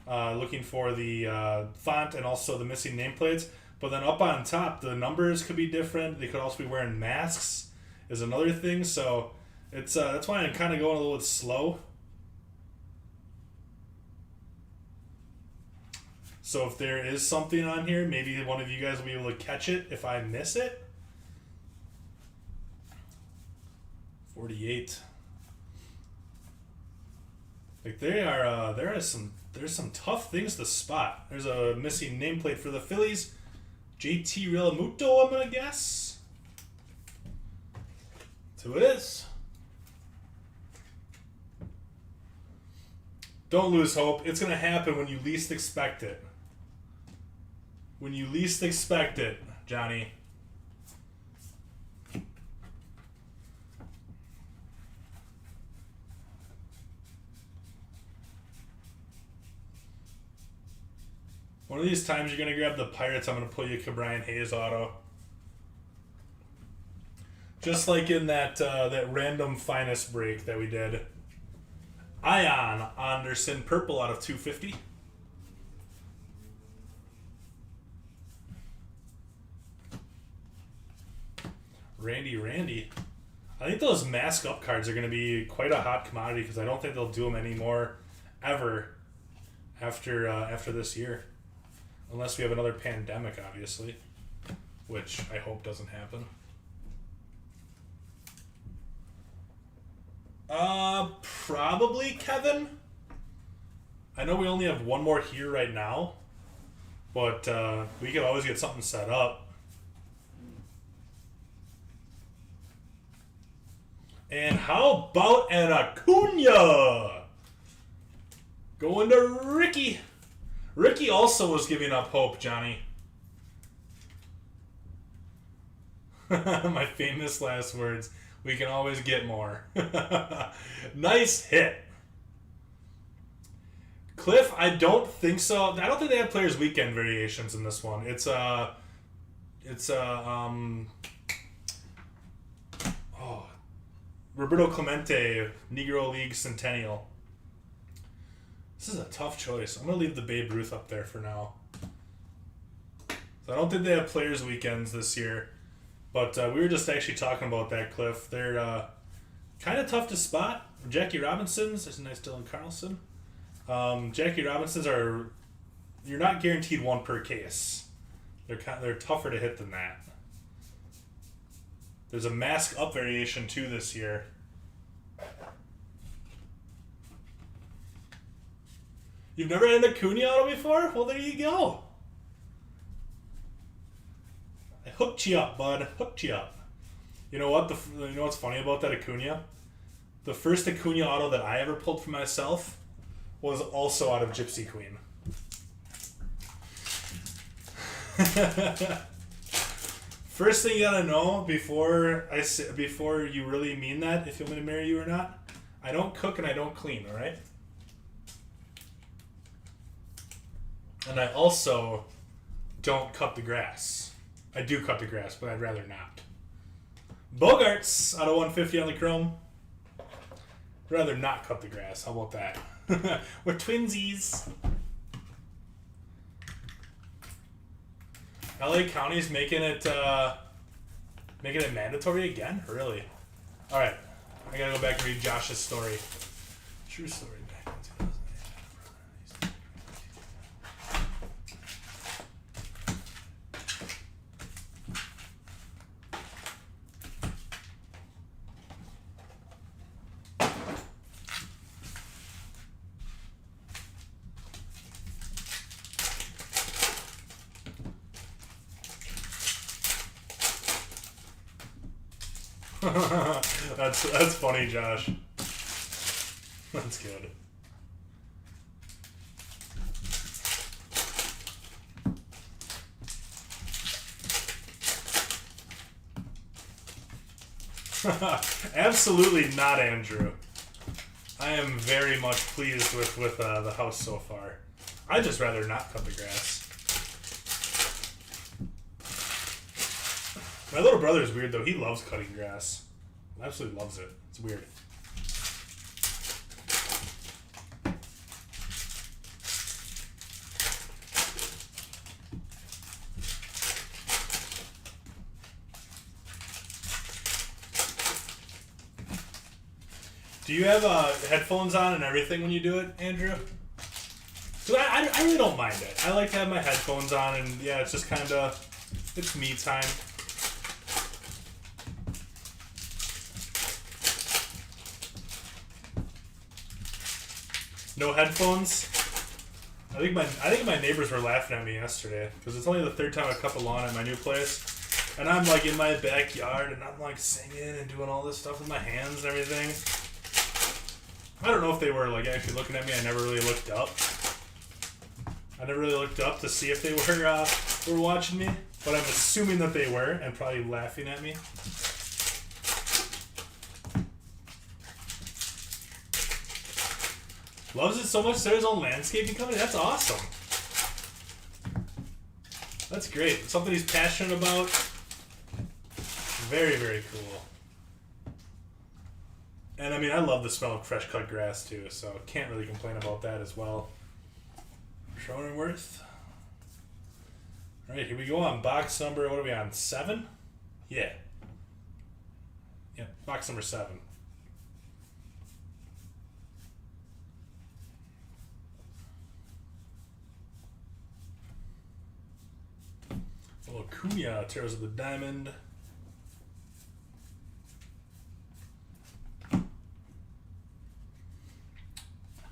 looking for the font and also the missing nameplates. But then up on top, the numbers could be different. They could also be wearing masks, is another thing. So it's that's why I'm kind of going a little bit slow. So if there is something on here, maybe one of you guys will be able to catch it if I miss it. 48. Like there's some tough things to spot. There's a missing nameplate for the Phillies. JT Realmuto, I'm gonna guess. That's who it is. Don't lose hope. It's gonna happen when you least expect it. When you least expect it, Johnny. One of these times you're going to grab the Pirates, I'm going to pull you a Brian Hayes auto. Just like in that random finest break that we did. Ian Anderson, purple out of 250. Randy. I think those mask up cards are going to be quite a hot commodity because I don't think they'll do them anymore ever after this year. Unless we have another pandemic, obviously. Which I hope doesn't happen. Probably Kevin. I know we only have one more here right now. But we could always get something set up. And how about an Acuna? Going to Ricky. Ricky also was giving up hope, Johnny. My famous last words. We can always get more. Nice hit. Cliff, I don't think so. I don't think they have Players Weekend variations in this one. Roberto Clemente, Negro League Centennial. This is a tough choice. I'm going to leave the Babe Ruth up there for now. So I don't think they have Players Weekends this year. But we were just actually talking about that, Cliff. They're kind of tough to spot. Jackie Robinsons. There's a nice Dylan Carlson. Jackie Robinsons are... You're not guaranteed one per case. They're tougher to hit than that. There's a mask up variation too this year. You've never had an Acuna auto before? Well, there you go. I hooked you up, bud. Hooked you up. You know what? You know what's funny about that Acuna? The first Acuna auto that I ever pulled for myself was also out of Gypsy Queen. First thing you gotta know before you really mean that, if you want me to marry you or not, I don't cook and I don't clean, all right? And I also don't cut the grass. I do cut the grass, but I'd rather not. Bogarts out of 150 on the chrome. Rather not cut the grass. How about that? We're twinsies. LA County's making it mandatory again? Really? All right. I gotta go back and read Josh's story. True story. Back in 2008. That's funny, Josh. That's good. Absolutely not, Andrew. I am very much pleased with the house so far. I'd just rather not cut the grass. My little brother's weird, though. He loves cutting grass. Absolutely loves it. It's weird. Do you have headphones on and everything when you do it, Andrew? So I really don't mind it. I like to have my headphones on, and yeah, it's just kind of, it's me time. No headphones? I think my neighbors were laughing at me yesterday because it's only the third time I cut the lawn at my new place, and I'm like in my backyard and I'm like singing and doing all this stuff with my hands and everything. I don't know if they were like actually looking at me. I never really looked up. I never really looked up to see if they were watching me, but I'm assuming that they were and probably laughing at me. Loves it so much, started his own landscaping company? That's awesome. That's great. Something he's passionate about. Very, very cool. And I mean, I love the smell of fresh cut grass too, so can't really complain about that as well. Cronenworth. Alright, here we go on box number, what are we on, 7? Yeah. Yep, box number 7. A little Cunha, Tears of the Diamond.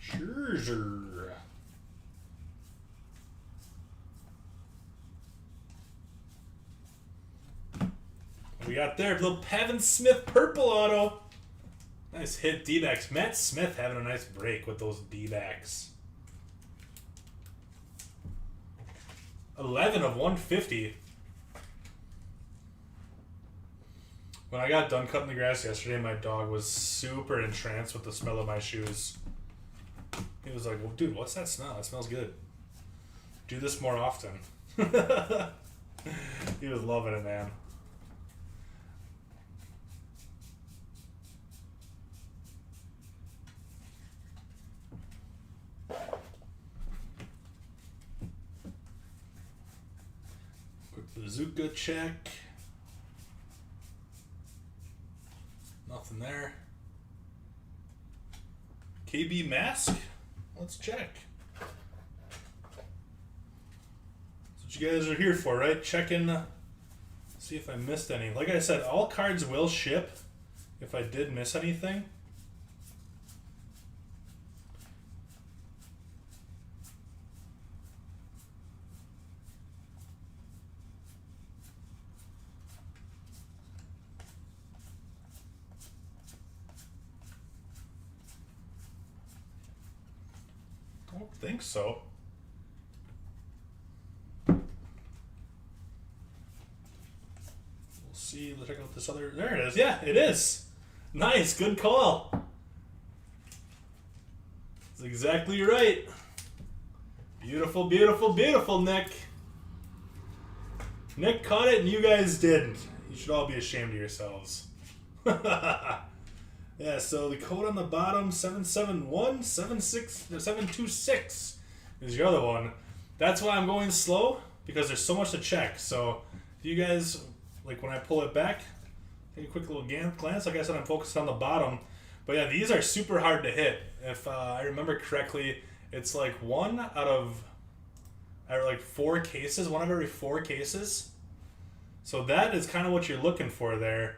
Scherzer. What we got there? Little Pavin Smith purple auto. Nice hit, D-backs. Matt Smith having a nice break with those D-backs. 11 of 150. When I got done cutting the grass yesterday, my dog was super entranced with the smell of my shoes. He was like, well, dude, what's that smell? It smells good. Do this more often. He was loving it, man. Quick bazooka check. Nothing there. KB mask? Let's check. That's what you guys are here for, right? Checking, see if I missed any. Like I said, all cards will ship if I did miss anything. I don't think so. We'll see. Let's check out this other. There it is. Yeah, it is. Nice. Good call. That's exactly right. Beautiful, beautiful, beautiful, Nick. Nick caught it and you guys didn't. You should all be ashamed of yourselves. Yeah, so the code on the bottom, 726 is your other one. That's why I'm going slow, because there's so much to check. So if you guys, like when I pull it back, take a quick little glance. Like I said, I'm focused on the bottom. But yeah, these are super hard to hit. If I remember correctly, it's like one out of like 4 cases, one of every 4 cases. So that is kind of what you're looking for there.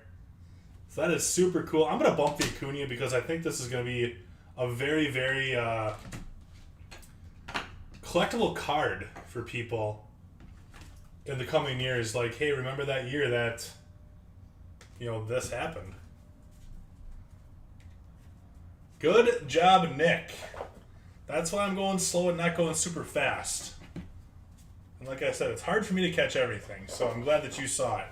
So that is super cool. I'm going to bump the Acuna because I think this is going to be a very, very collectible card for people in the coming years. Like, hey, remember that year that, you know, this happened. Good job, Nick. That's why I'm going slow and not going super fast. And like I said, it's hard for me to catch everything. So I'm glad that you saw it.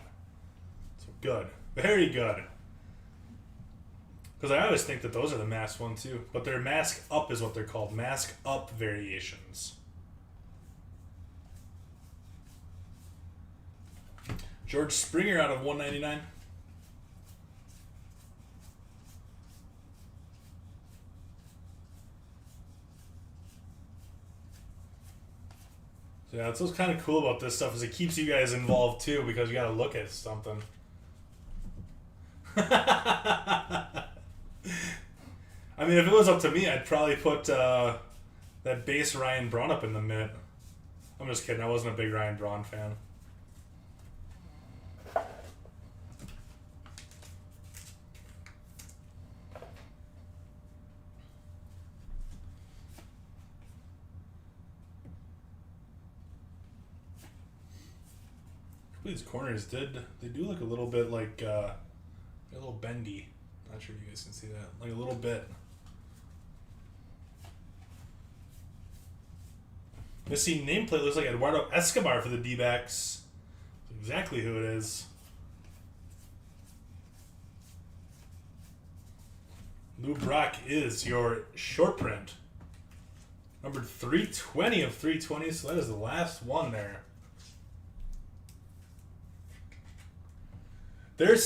So good. Very good. Because I always think that those are the mask one too. But they're mask up is what they're called. Mask up variations. George Springer out of 199. So yeah, that's what's kind of cool about this stuff is it keeps you guys involved too because you got to look at something. I mean, if it was up to me, I'd probably put that base Ryan Braun up in the mid. I'm just kidding. I wasn't a big Ryan Braun fan. These corners they do look a little bit like a little bendy. Not sure if you guys can see that. Like a little bit. Missing nameplate looks like Eduardo Escobar for the D-backs. That's exactly who it is. Lou Brock is your short print. Number 320 of 320, so that is the last one there. They're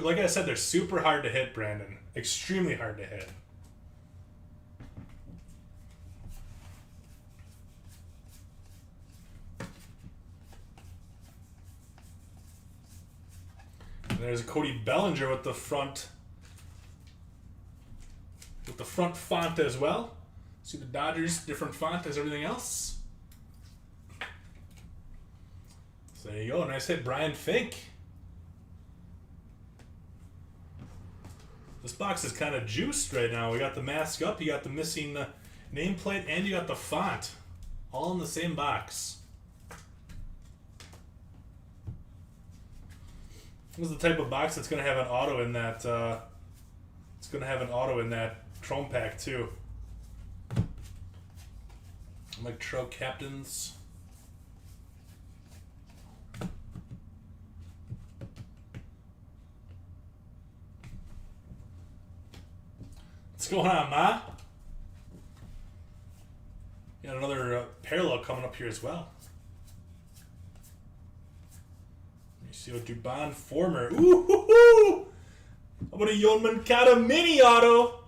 like I said, they're super hard to hit, Brandon. Extremely hard to hit. And there's Cody Bellinger with the front with the front font as well. See the Dodgers, different font as everything else. So there you go. Nice hit, Brian Fink. This box is kind of juiced right now. We got the mask up, you got the missing nameplate, and you got the font. All in the same box. This is the type of box that's going to have an auto in that. It's going to have an auto in that Chrome pack too. Electro Captains. What's going on, Ma? Got another parallel coming up here as well. You see what Dubon Former. Ooh! How about a Yoan Moncada mini auto?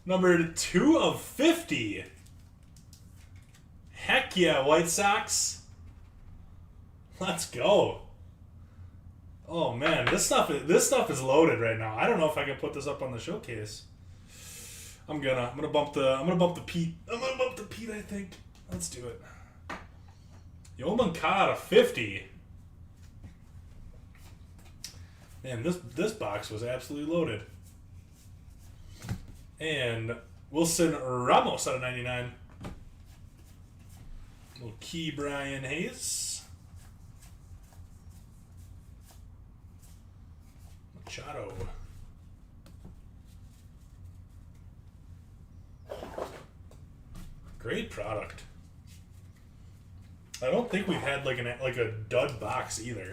Number 2 of 50. Heck yeah, White Sox. Let's go. Oh man, this stuff is loaded right now. I don't know if I can put this up on the showcase. I'm gonna bump the Pete. I think. Let's do it. Yoan Moncada 50. Man, this box was absolutely loaded. And Wilson Ramos out of 99. Little key Brian Hayes. Machado. Great product. I don't think we've had like a dud box either.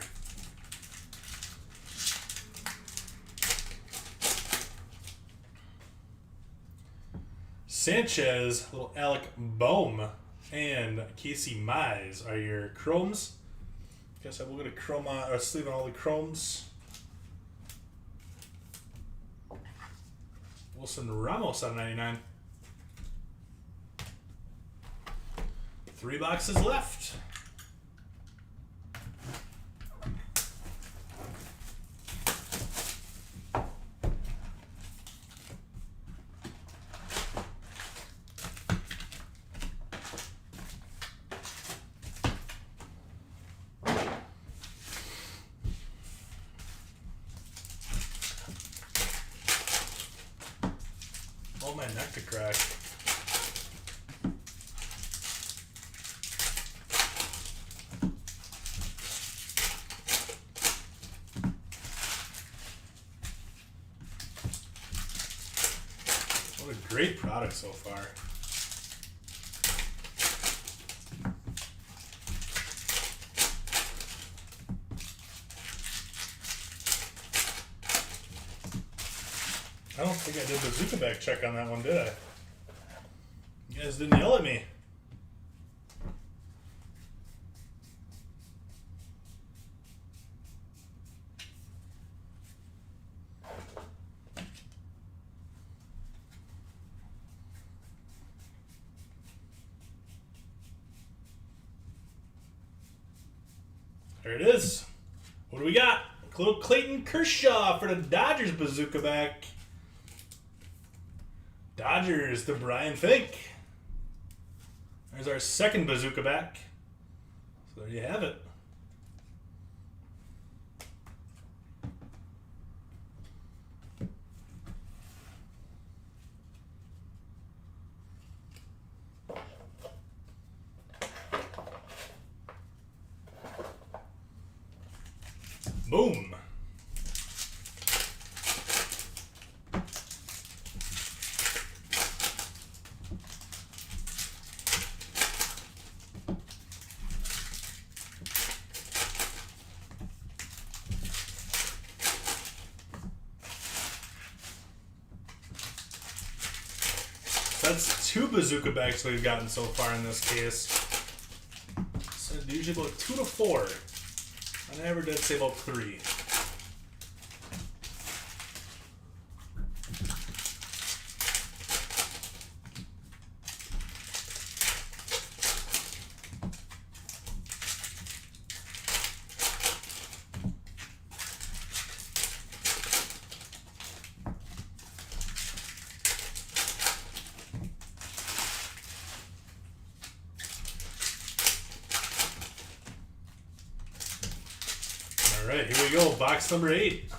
Sanchez, little Alec Boehm, and Casey Mize are your chromes. Guess I will get a chrome on, or sleeve on all the chromes. Wilson Ramos out of 99. 3 boxes left. Oh, my neck to crack. What a great product so far. I don't think I did the Bazooka bag check on that one, did I? You guys didn't yell at me. There it is. What do we got? A little Clayton Kershaw for the Dodgers Bazooka back. Dodgers to Brian Fink. There's our second Bazooka back. So there you have it. Boom. That's 2 Bazooka bags we've gotten so far in this case. So usually about 2 to 4. On average, I'd say about 3. All right, here we go. Box number 8.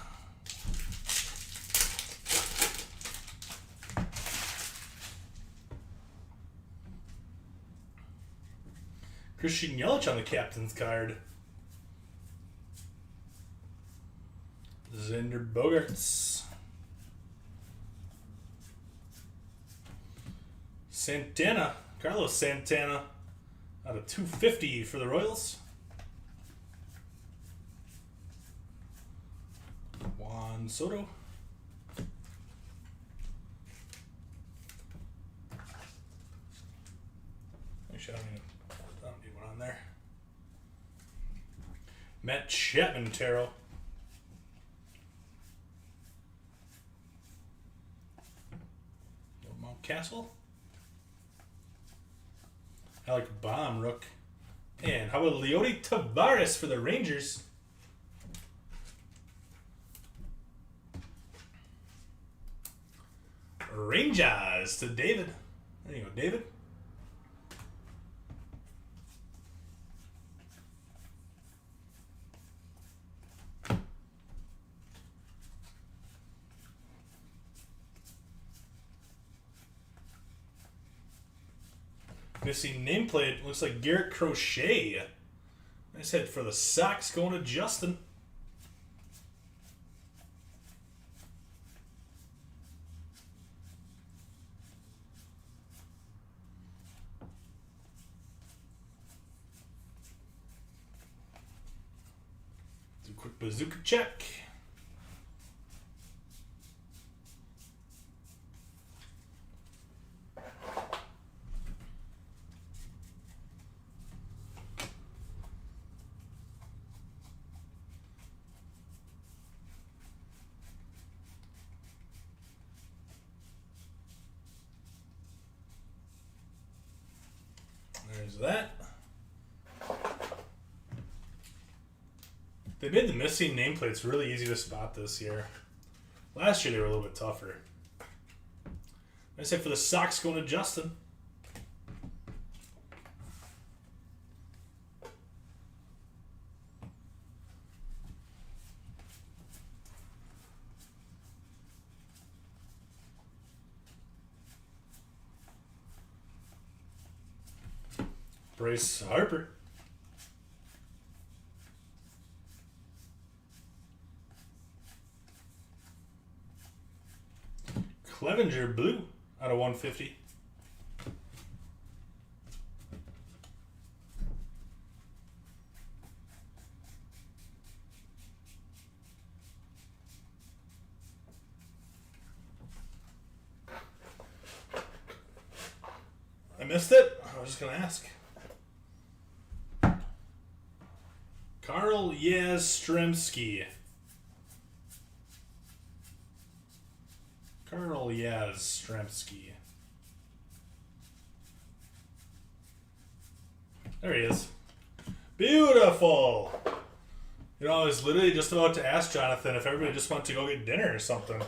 Christian Yelich on the captain's card. Xander Bogaerts. Santana. Carlos Santana. Out of 250 for the Royals. Juan Soto. Actually, I don't need one on there. Matt Chapman Tarot. Mount Castle. Alec Baum Rook. And how about Leody Taveras for the Rangers? Rangers to David. There you go, David. Missing nameplate. Looks like Garrett Crochet. Nice hit for the Sox going to Justin. Do a quick bazooka check. There's that. They made the missing nameplates really easy to spot this year. Last year they were a little bit tougher. I said for the Sox going to Justin. Bryce Harper. Clevenger Blue out of 150. I missed it. I was just going to ask. Carl Yastrzemski. Carl Yastrzemski. There he is. Beautiful. You know, I was literally just about to ask Jonathan if everybody just went to go get dinner or something.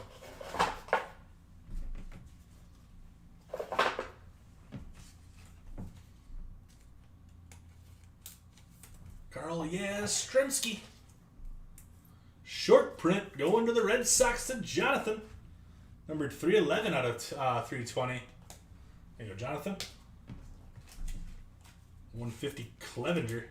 Carl Yastrzemski. Short print going to the Red Sox to Jonathan. Numbered 311 out of 320. There you go, Jonathan. 150 Clevenger.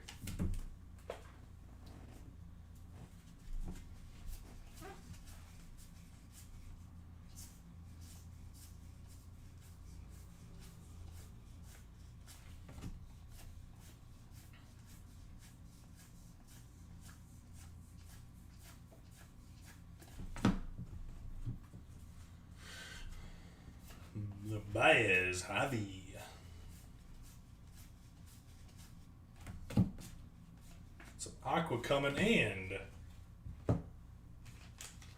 Baez, Javi. Some Aqua coming and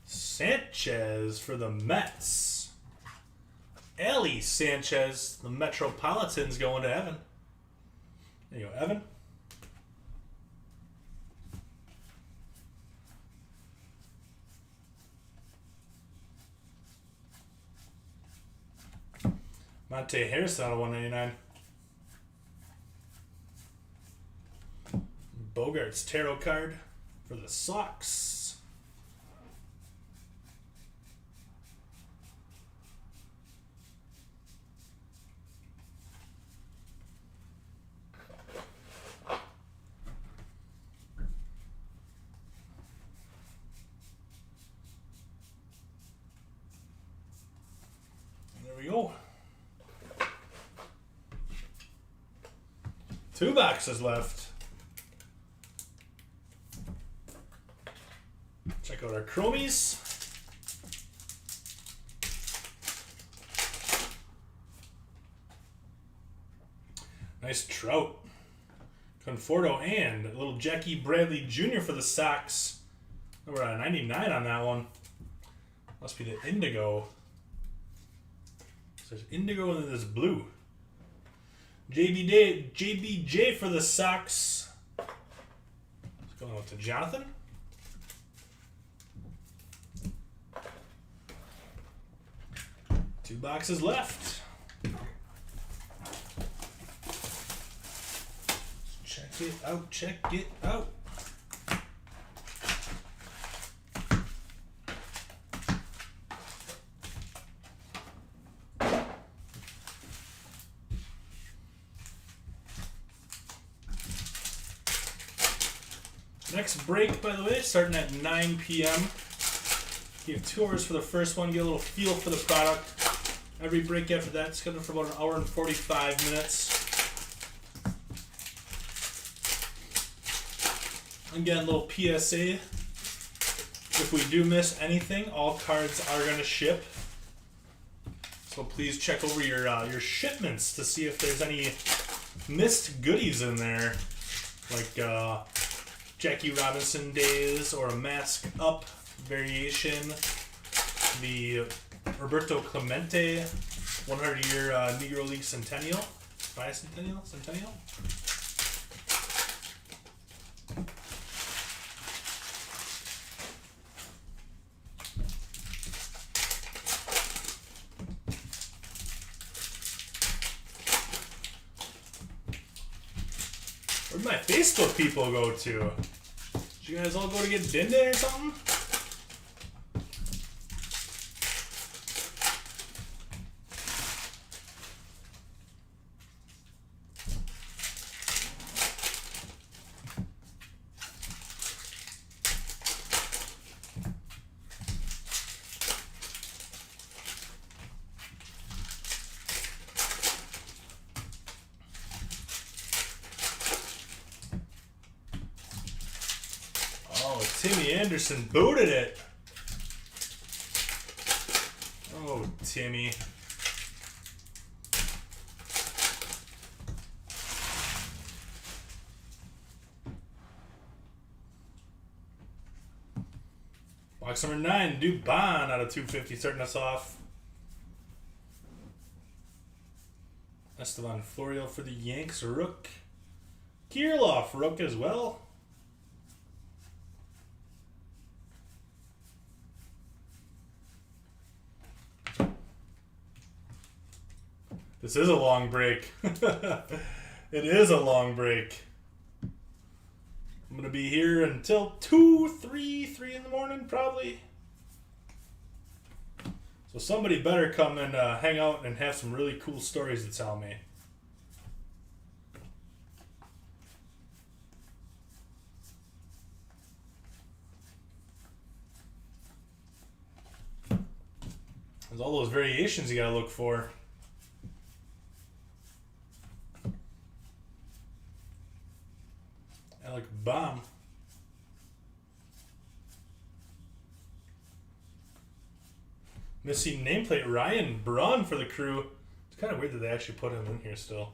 Sanchez for the Mets. Ellie Sanchez, the Metropolitans going to Evan. There you go, Evan. Monte Harrison out of 199. Bogart's tarot card for the socks. There we go. 2 boxes left. Check out our chromies. Nice Trout. Conforto and a little Jackie Bradley Jr. for the Sox. We're at 99 on that one. Must be the indigo. So there's indigo and then there's blue. JBJ for the Sox. Let's go out to Jonathan. Two boxes left. Check it out, check it out. Next break, by the way, starting at 9 p.m. Give 2 hours for the first one, get a little feel for the product. Every break after that is scheduled for about 1 hour and 45 minutes. Again, a little PSA. If we do miss anything, all cards are going to ship. So please check over your shipments to see if there's any missed goodies in there. Like Jackie Robinson days or a mask up variation. The Roberto Clemente 100-year Negro League Centennial. Bicentennial? Centennial? Where'd my Facebook people go to? Did you guys all go to get Dinda or something? Timmy Anderson booted it. Oh, Timmy. Box number 9, Dubon out of 250, starting us off. Esteban Florial for the Yanks, Rook. Kirilloff, Rook as well. This is a long break. It is a long break. I'm going to be here until 3 in the morning, probably. So somebody better come and hang out and have some really cool stories to tell me. There's all those variations you got to look for. Alec Baum. Missing nameplate Ryan Braun for the Crew. It's kind of weird that they actually put him in here still.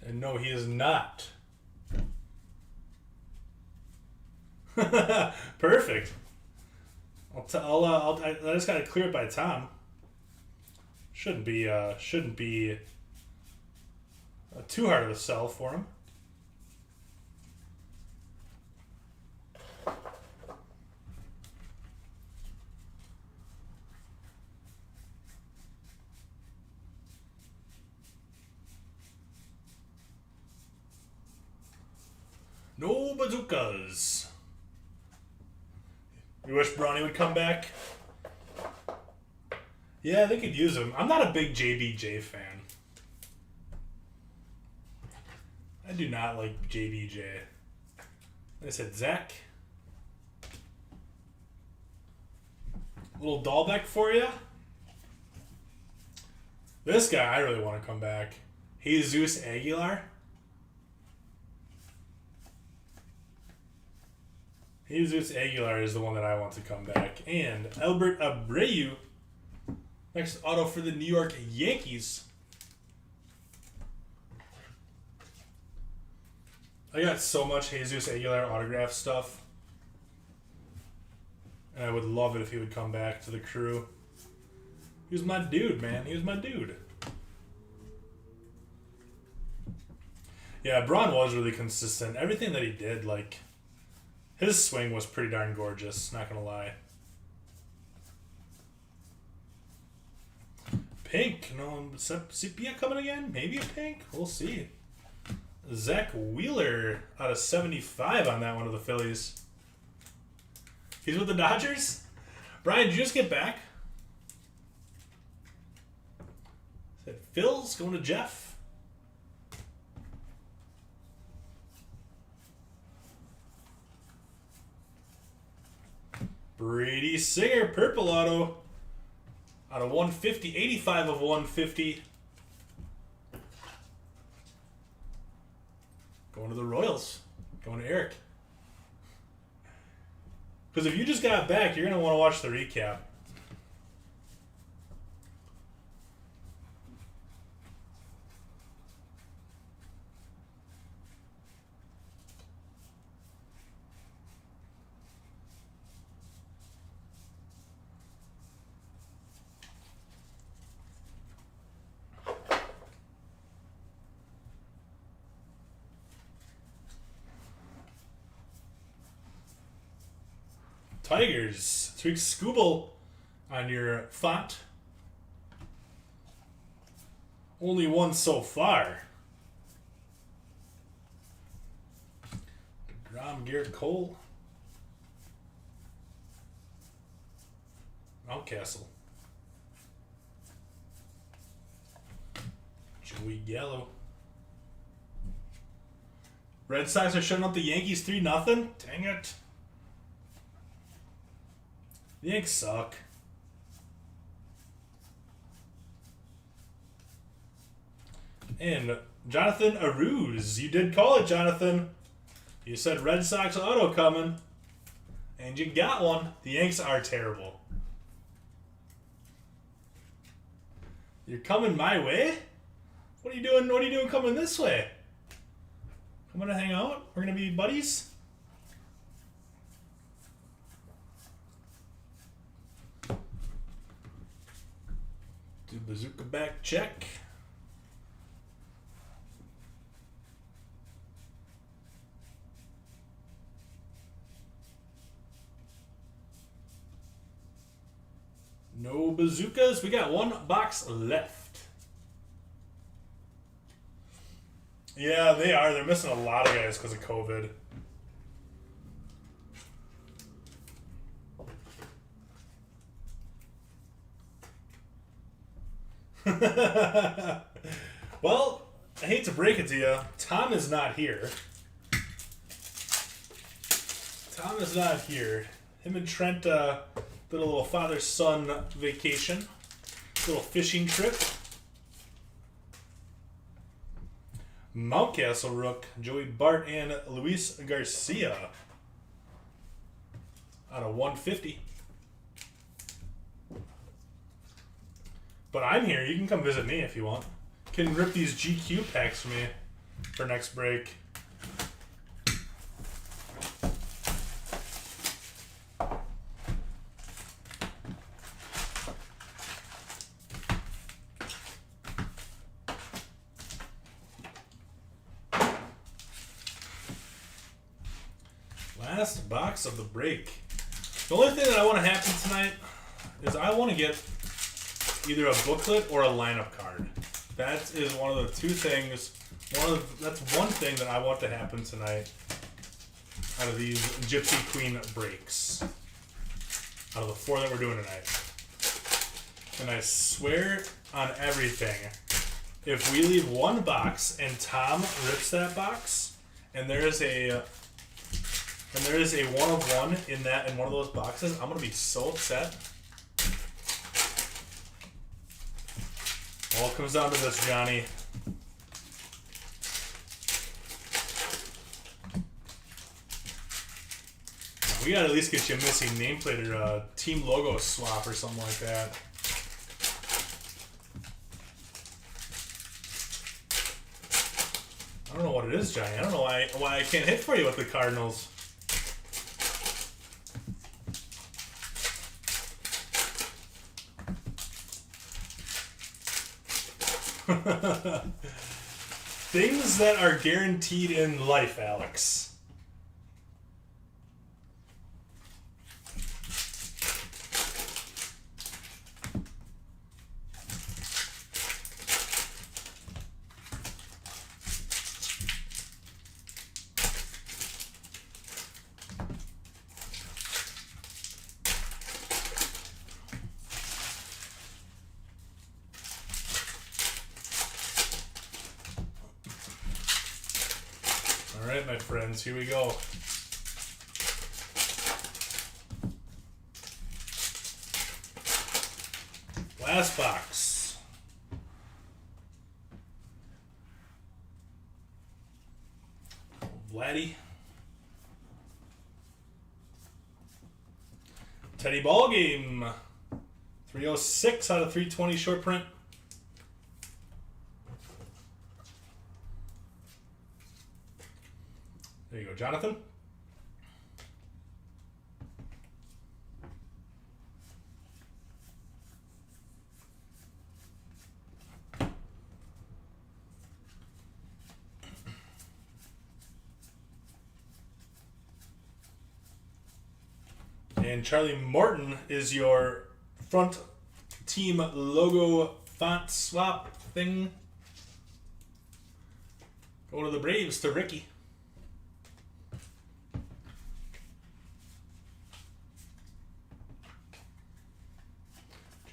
And no, he is not. Perfect. I just gotta clear it by Tom. Shouldn't be too hard of a sell for him. bazookas. You wish Bronny would come back? Yeah, they could use him. I'm not a big JBJ fan. I do not like JBJ. Like I said, Zach. Little Dahlbeck for you. This guy, I really want to come back. Jesus Aguilar. Jesus Aguilar is the one that I want to come back. And Albert Abreu. Next auto for the New York Yankees. I got so much Jesus Aguilar autograph stuff. And I would love it if he would come back to the Crew. He was my dude, man. He was my dude. Yeah, Braun was really consistent. Everything that he did, like, his swing was pretty darn gorgeous, not gonna lie. Pink. No, Sepia coming again? Maybe a pink? We'll see. Zach Wheeler out of 75 on that one of the Phillies. He's with the Dodgers? Brian, did you just get back? Said Phil's going to Jeff. Brady Singer, purple auto. Out of 150, 85 of 150. Going to the Royals. Going to Eric. Because if you just got back, you're going to want to watch the recap. Tigers. Tweak Scooble on your font. Only one so far. DeGrom, Garrett Cole. Mountcastle. Joey Gallo. Red Sox are shutting up the Yankees 3-0? Dang it. The Yanks suck. And Jonathan Aruz. You did call it, Jonathan. You said Red Sox auto coming. And you got one. The Yanks are terrible. You're coming my way? What are you doing? What are you doing coming this way? Coming to hang out? We're going to be buddies? Do bazooka back check. No bazookas. We got one box left. Yeah, they are. They're missing a lot of guys because of COVID. Well, I hate to break it to you. Tom is not here. Tom is not here. Him and Trent did a little father-son vacation. Little fishing trip. Mountcastle Rook, Joey Bart, and Luis Garcia. Out of 150. But I'm here. You can come visit me if you want. You can rip these GQ packs for me for next break. Last box of the break. The only thing that I want to happen tonight is I want to get either a booklet or a lineup card. That is one of the two things. That's one thing that I want to happen tonight. out of these Gypsy Queen breaks. Out of the 4 that we're doing tonight. And I swear on everything, if we leave one box and Tom rips that box, and there is a 1 of 1 in one of those boxes, I'm gonna be so upset. All comes down to this, Johnny. We gotta at least get you a missing nameplate or a team logo swap or something like that. I don't know what it is, Johnny. I don't know why I can't hit for you with the Cardinals. Things that are guaranteed in life, Alex. All right, my friends, here we go. Last box. Vladdy. Teddy Ball Game. 306 out of 320 short print. There you go, Jonathan. And Charlie Morton is your front team logo font swap thing. Go to the Braves to Ricky.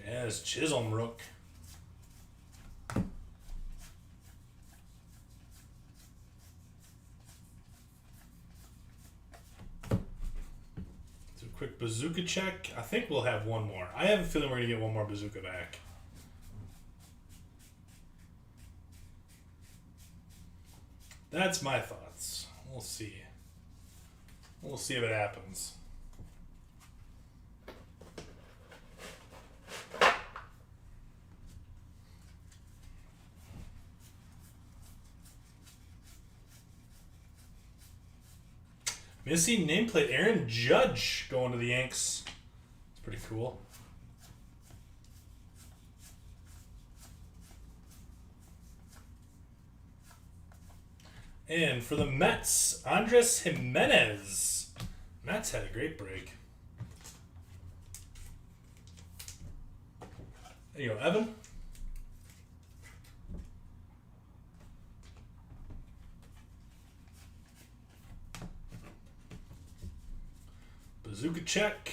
Jazz Chisholm Rook. Quick bazooka check. I think we'll have one more. I have a feeling we're going to get one more bazooka back. That's my thoughts. We'll see. We'll see if it happens. Missing nameplate, Aaron Judge going to the Yanks. It's pretty cool. And for the Mets, Andres Jimenez. Mets had a great break. There you go, Evan. Bazooka check.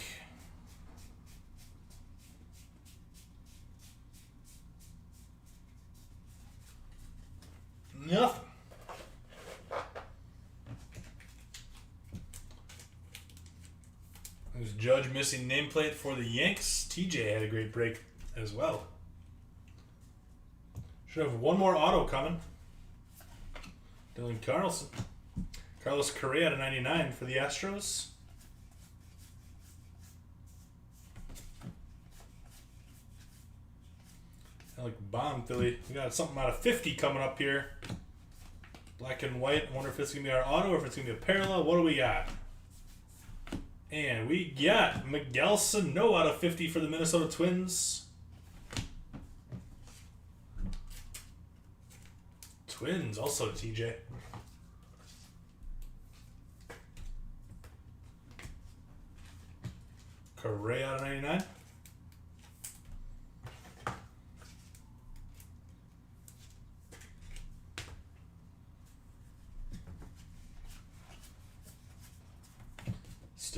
Nothing. There's Judge missing nameplate for the Yanks. TJ had a great break as well. Should have one more auto coming. Dylan Carlson. Carlos Correa at a 99 for the Astros. Like bomb, Philly. We got something out of 50 coming up here. Black and white. I wonder if it's going to be our auto or if it's going to be a parallel. What do we got? And we got Miguel Sano out of 50 for the Minnesota Twins. Twins, also TJ. Correa out of 99.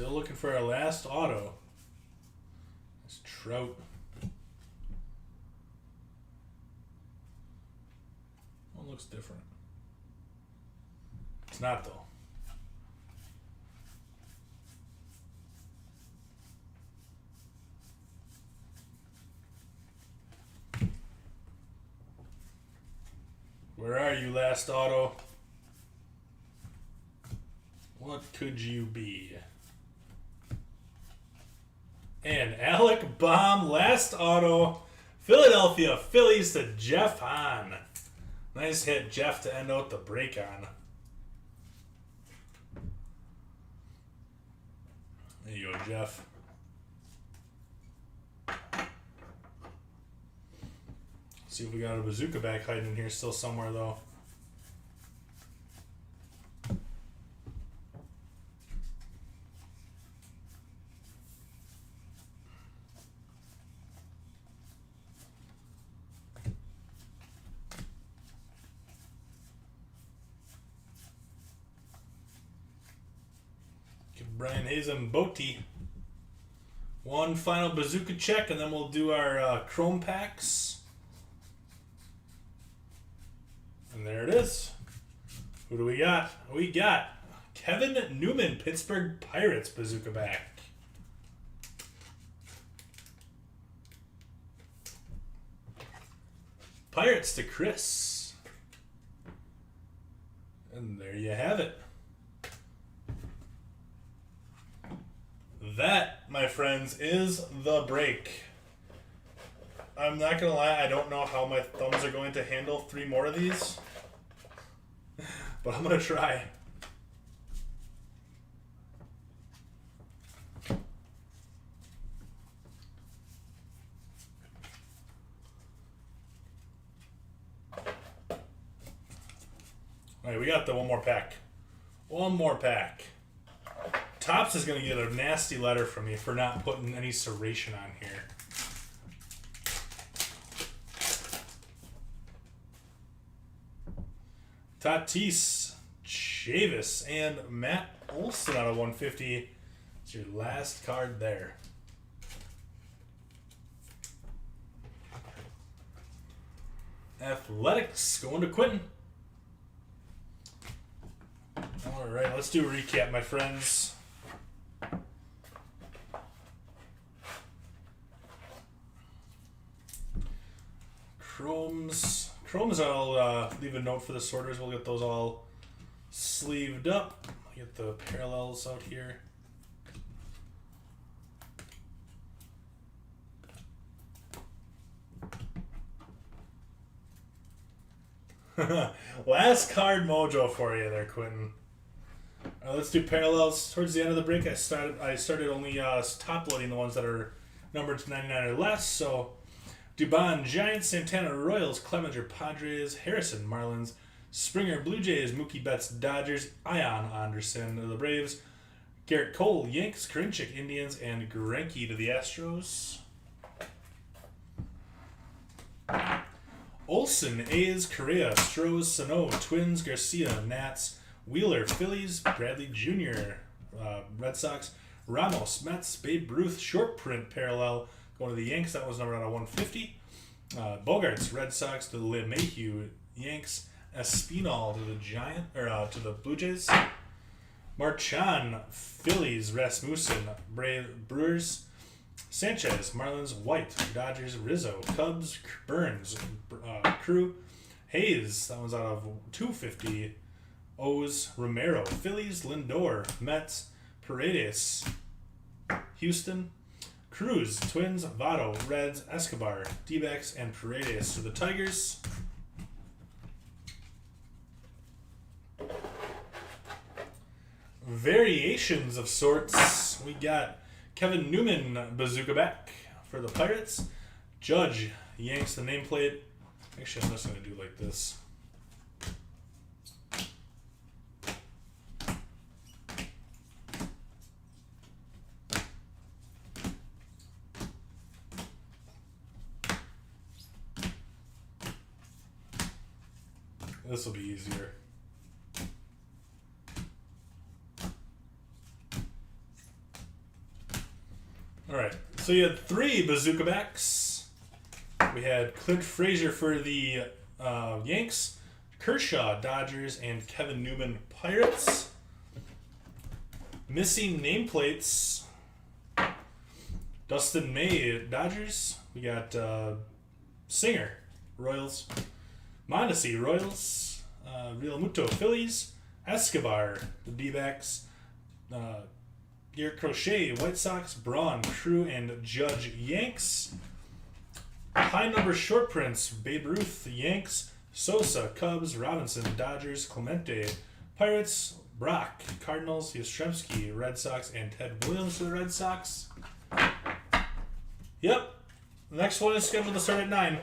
Still looking for our last auto. It's Trout. One looks different. It's not, though. Where are you, last auto? What could you be? And Alec Baum, last auto. Philadelphia Phillies to Jeff Hahn. Nice hit, Jeff, to end out the break on. There you go, Jeff. See if we got a bazooka back hiding in here still somewhere, though. Give Brian Hayes and Boaty one final bazooka check, and then we'll do our chrome packs. And there it is. Who do we got? We got Kevin Newman, Pittsburgh Pirates bazooka back. Pirates to Chris. And there you have it. That, my friends, is the break. I'm not going to lie, I don't know how my thumbs are going to handle 3 more of these. But I'm going to try. Alright, we got the one more pack. One more pack. Topps is going to get a nasty letter from me for not putting any serration on here. Tatis, Chavis, and Matt Olson out of 150. It's your last card there. Athletics going to Quentin. All right, let's do a recap, my friends. Chromes, I'll leave a note for the sorters. We'll get those all sleeved up. I'll get the parallels out here. Last card mojo for you there, Quentin. Let's do parallels. Towards the end of the break, I started only top loading the ones that are numbered to 99 or less. So Dubon, Giants, Santana, Royals, Clemenger, Padres, Harrison, Marlins, Springer, Blue Jays, Mookie Betts, Dodgers, Ian Anderson, the Braves, Garrett Cole, Yanks, Karinchak, Indians, and Greinke to the Astros. Olson, A's, Correa, Strohs, Sano, Twins, Garcia, Nats, Wheeler, Phillies, Bradley Jr., Red Sox, Ramos, Mets, Babe Ruth, short print parallel going to the Yanks. That was numbered out of 150. Bogarts, Red Sox to LeMahieu, Yanks, Espinal to the Blue Jays. Marchand, Phillies, Rasmussen, Brewers, Sanchez, Marlins, White, Dodgers, Rizzo, Cubs, Burns, Crew, Hayes, that one's out of 250. O's, Romero, Phillies, Lindor, Mets, Paredes, Houston, Cruz, Twins, Votto, Reds, Escobar, D-backs, and Paredes to the Tigers. Variations of sorts. We got Kevin Newman, bazooka back for the Pirates. Judge, Yanks, the nameplate. Actually, I'm just going to do like this. This will be easier. So you had 3 bazooka backs. We had Clint Fraser for the Yanks, Kershaw, Dodgers, and Kevin Newman, Pirates. Missing nameplates. Dustin May, Dodgers. We got Singer, Royals. Mondesi, Royals. Real Muto, Phillies. Escobar, the D-backs. Garrett Crochet, White Sox. Braun, Crew, and Judge, Yanks. High number short prints. Babe Ruth, Yanks. Sosa, Cubs. Robinson, Dodgers. Clemente, Pirates. Brock, Cardinals. Yastrzemski, Red Sox, and Ted Williams for the Red Sox. Yep. The next one is scheduled to start at 9.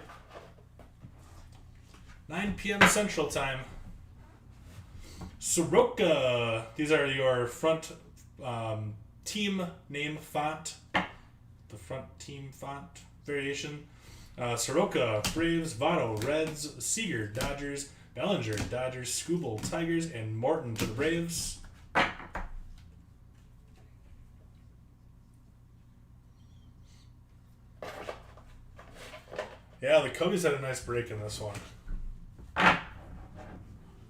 9 p.m. Central Time. Soroka. These are your front team name font. The front team font variation. Soroka, Braves. Votto, Reds. Seager, Dodgers. Bellinger, Dodgers. Skubal, Tigers. And Morton to the Braves. Yeah, the Cubbies had a nice break in this one.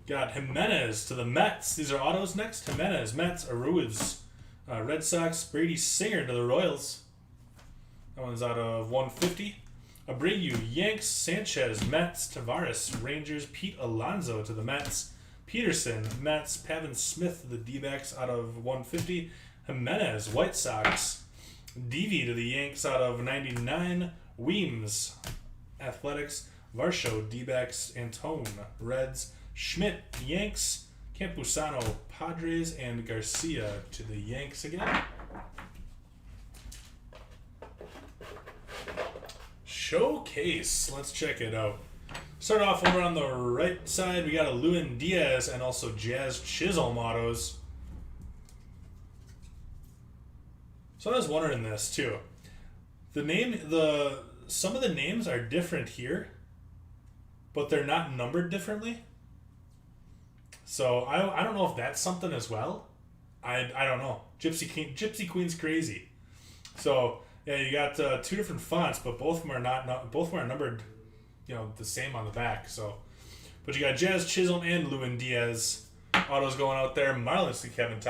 Got Jimenez to the Mets. These are autos next. Jimenez, Mets, Ruiz, Red Sox. Brady Singer to the Royals. That one's out of 150. Abreu, Yanks. Sanchez, Mets. Tavares, Rangers. Pete Alonso to the Mets. Peterson, Mets. Pavin Smith to the D-backs out of 150. Jimenez, White Sox. Deavy to the Yanks out of 99. Weems, Athletics. Varsho, D-backs. Antone, Reds. Schmidt, Yanks. Campusano, Padres. And Garcia to the Yanks again. Showcase. Let's check it out. Start off over on the right side. We got a Luin Diaz and also Jazz Chisholm autos. So I was wondering this too. Some of the names are different here, but they're not numbered differently. So I don't know if that's something as well. I don't know. Gypsy Queen's crazy. So yeah, you got 2 different fonts, but both of them are numbered, the same on the back. So, but you got Jazz Chisholm and Luin Diaz autos going out there. Marlins to Kevin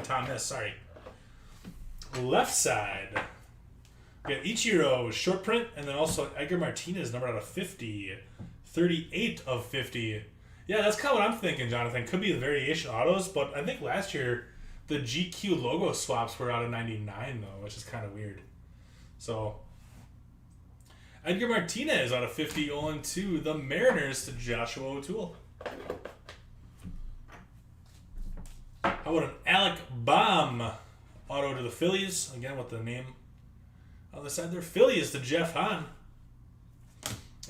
Thomas. Sorry. Left side. We got Ichiro short print, and then also Edgar Martinez numbered out of 50. 38 of 50. Yeah, that's kind of what I'm thinking, Jonathan. Could be the variation autos, but I think last year the GQ logo swaps were out of 99, though, which is kind of weird. So, Edgar Martinez out of 50 going to the Mariners to Joshua O'Toole. How about an Alec Baum auto to the Phillies? Again, with the name on the side there. Phillies to Jeff Hahn.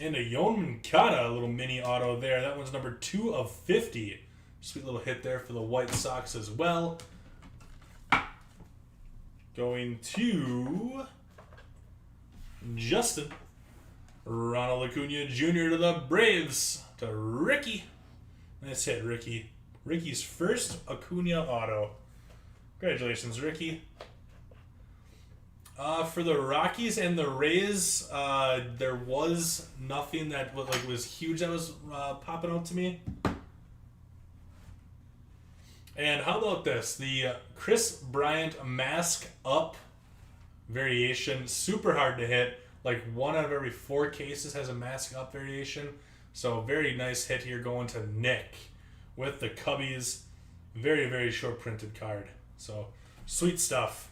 And a Yoan Moncada, a little mini auto there. That one's number 2 of 50. Sweet little hit there for the White Sox as well. Going to Justin. Ronald Acuna Jr. to the Braves. To Ricky. Nice hit, Ricky. Ricky's first Acuna auto. Congratulations, Ricky. For the Rockies and the Rays, there was nothing that was huge that was popping out to me. And how about this? The Chris Bryant mask up variation, super hard to hit. Like 1 out of every 4 cases has a mask up variation. So very nice hit here going to Nick with the Cubbies. Very, very short printed card. So sweet stuff.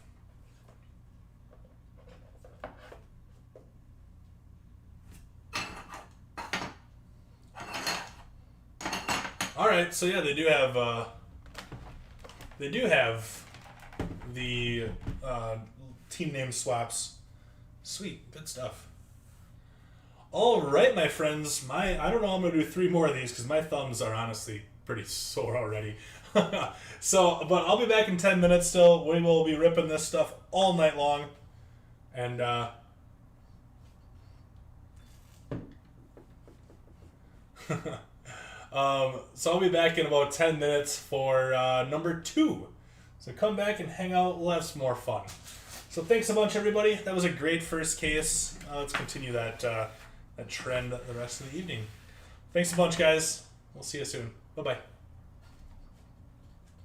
All right, so yeah, they do have the team name swaps. Sweet, good stuff. All right, my friends. I don't know. I'm gonna do 3 more of these because my thumbs are honestly pretty sore already. So, but I'll be back in 10 minutes. Still, we will be ripping this stuff all night long, and so I'll be back in about 10 minutes for number 2. So come back and hang out. We'll have some more fun. So thanks a bunch, everybody. That was a great first case. Let's continue that trend the rest of the evening. Thanks a bunch, guys. We'll see you soon. Bye-bye.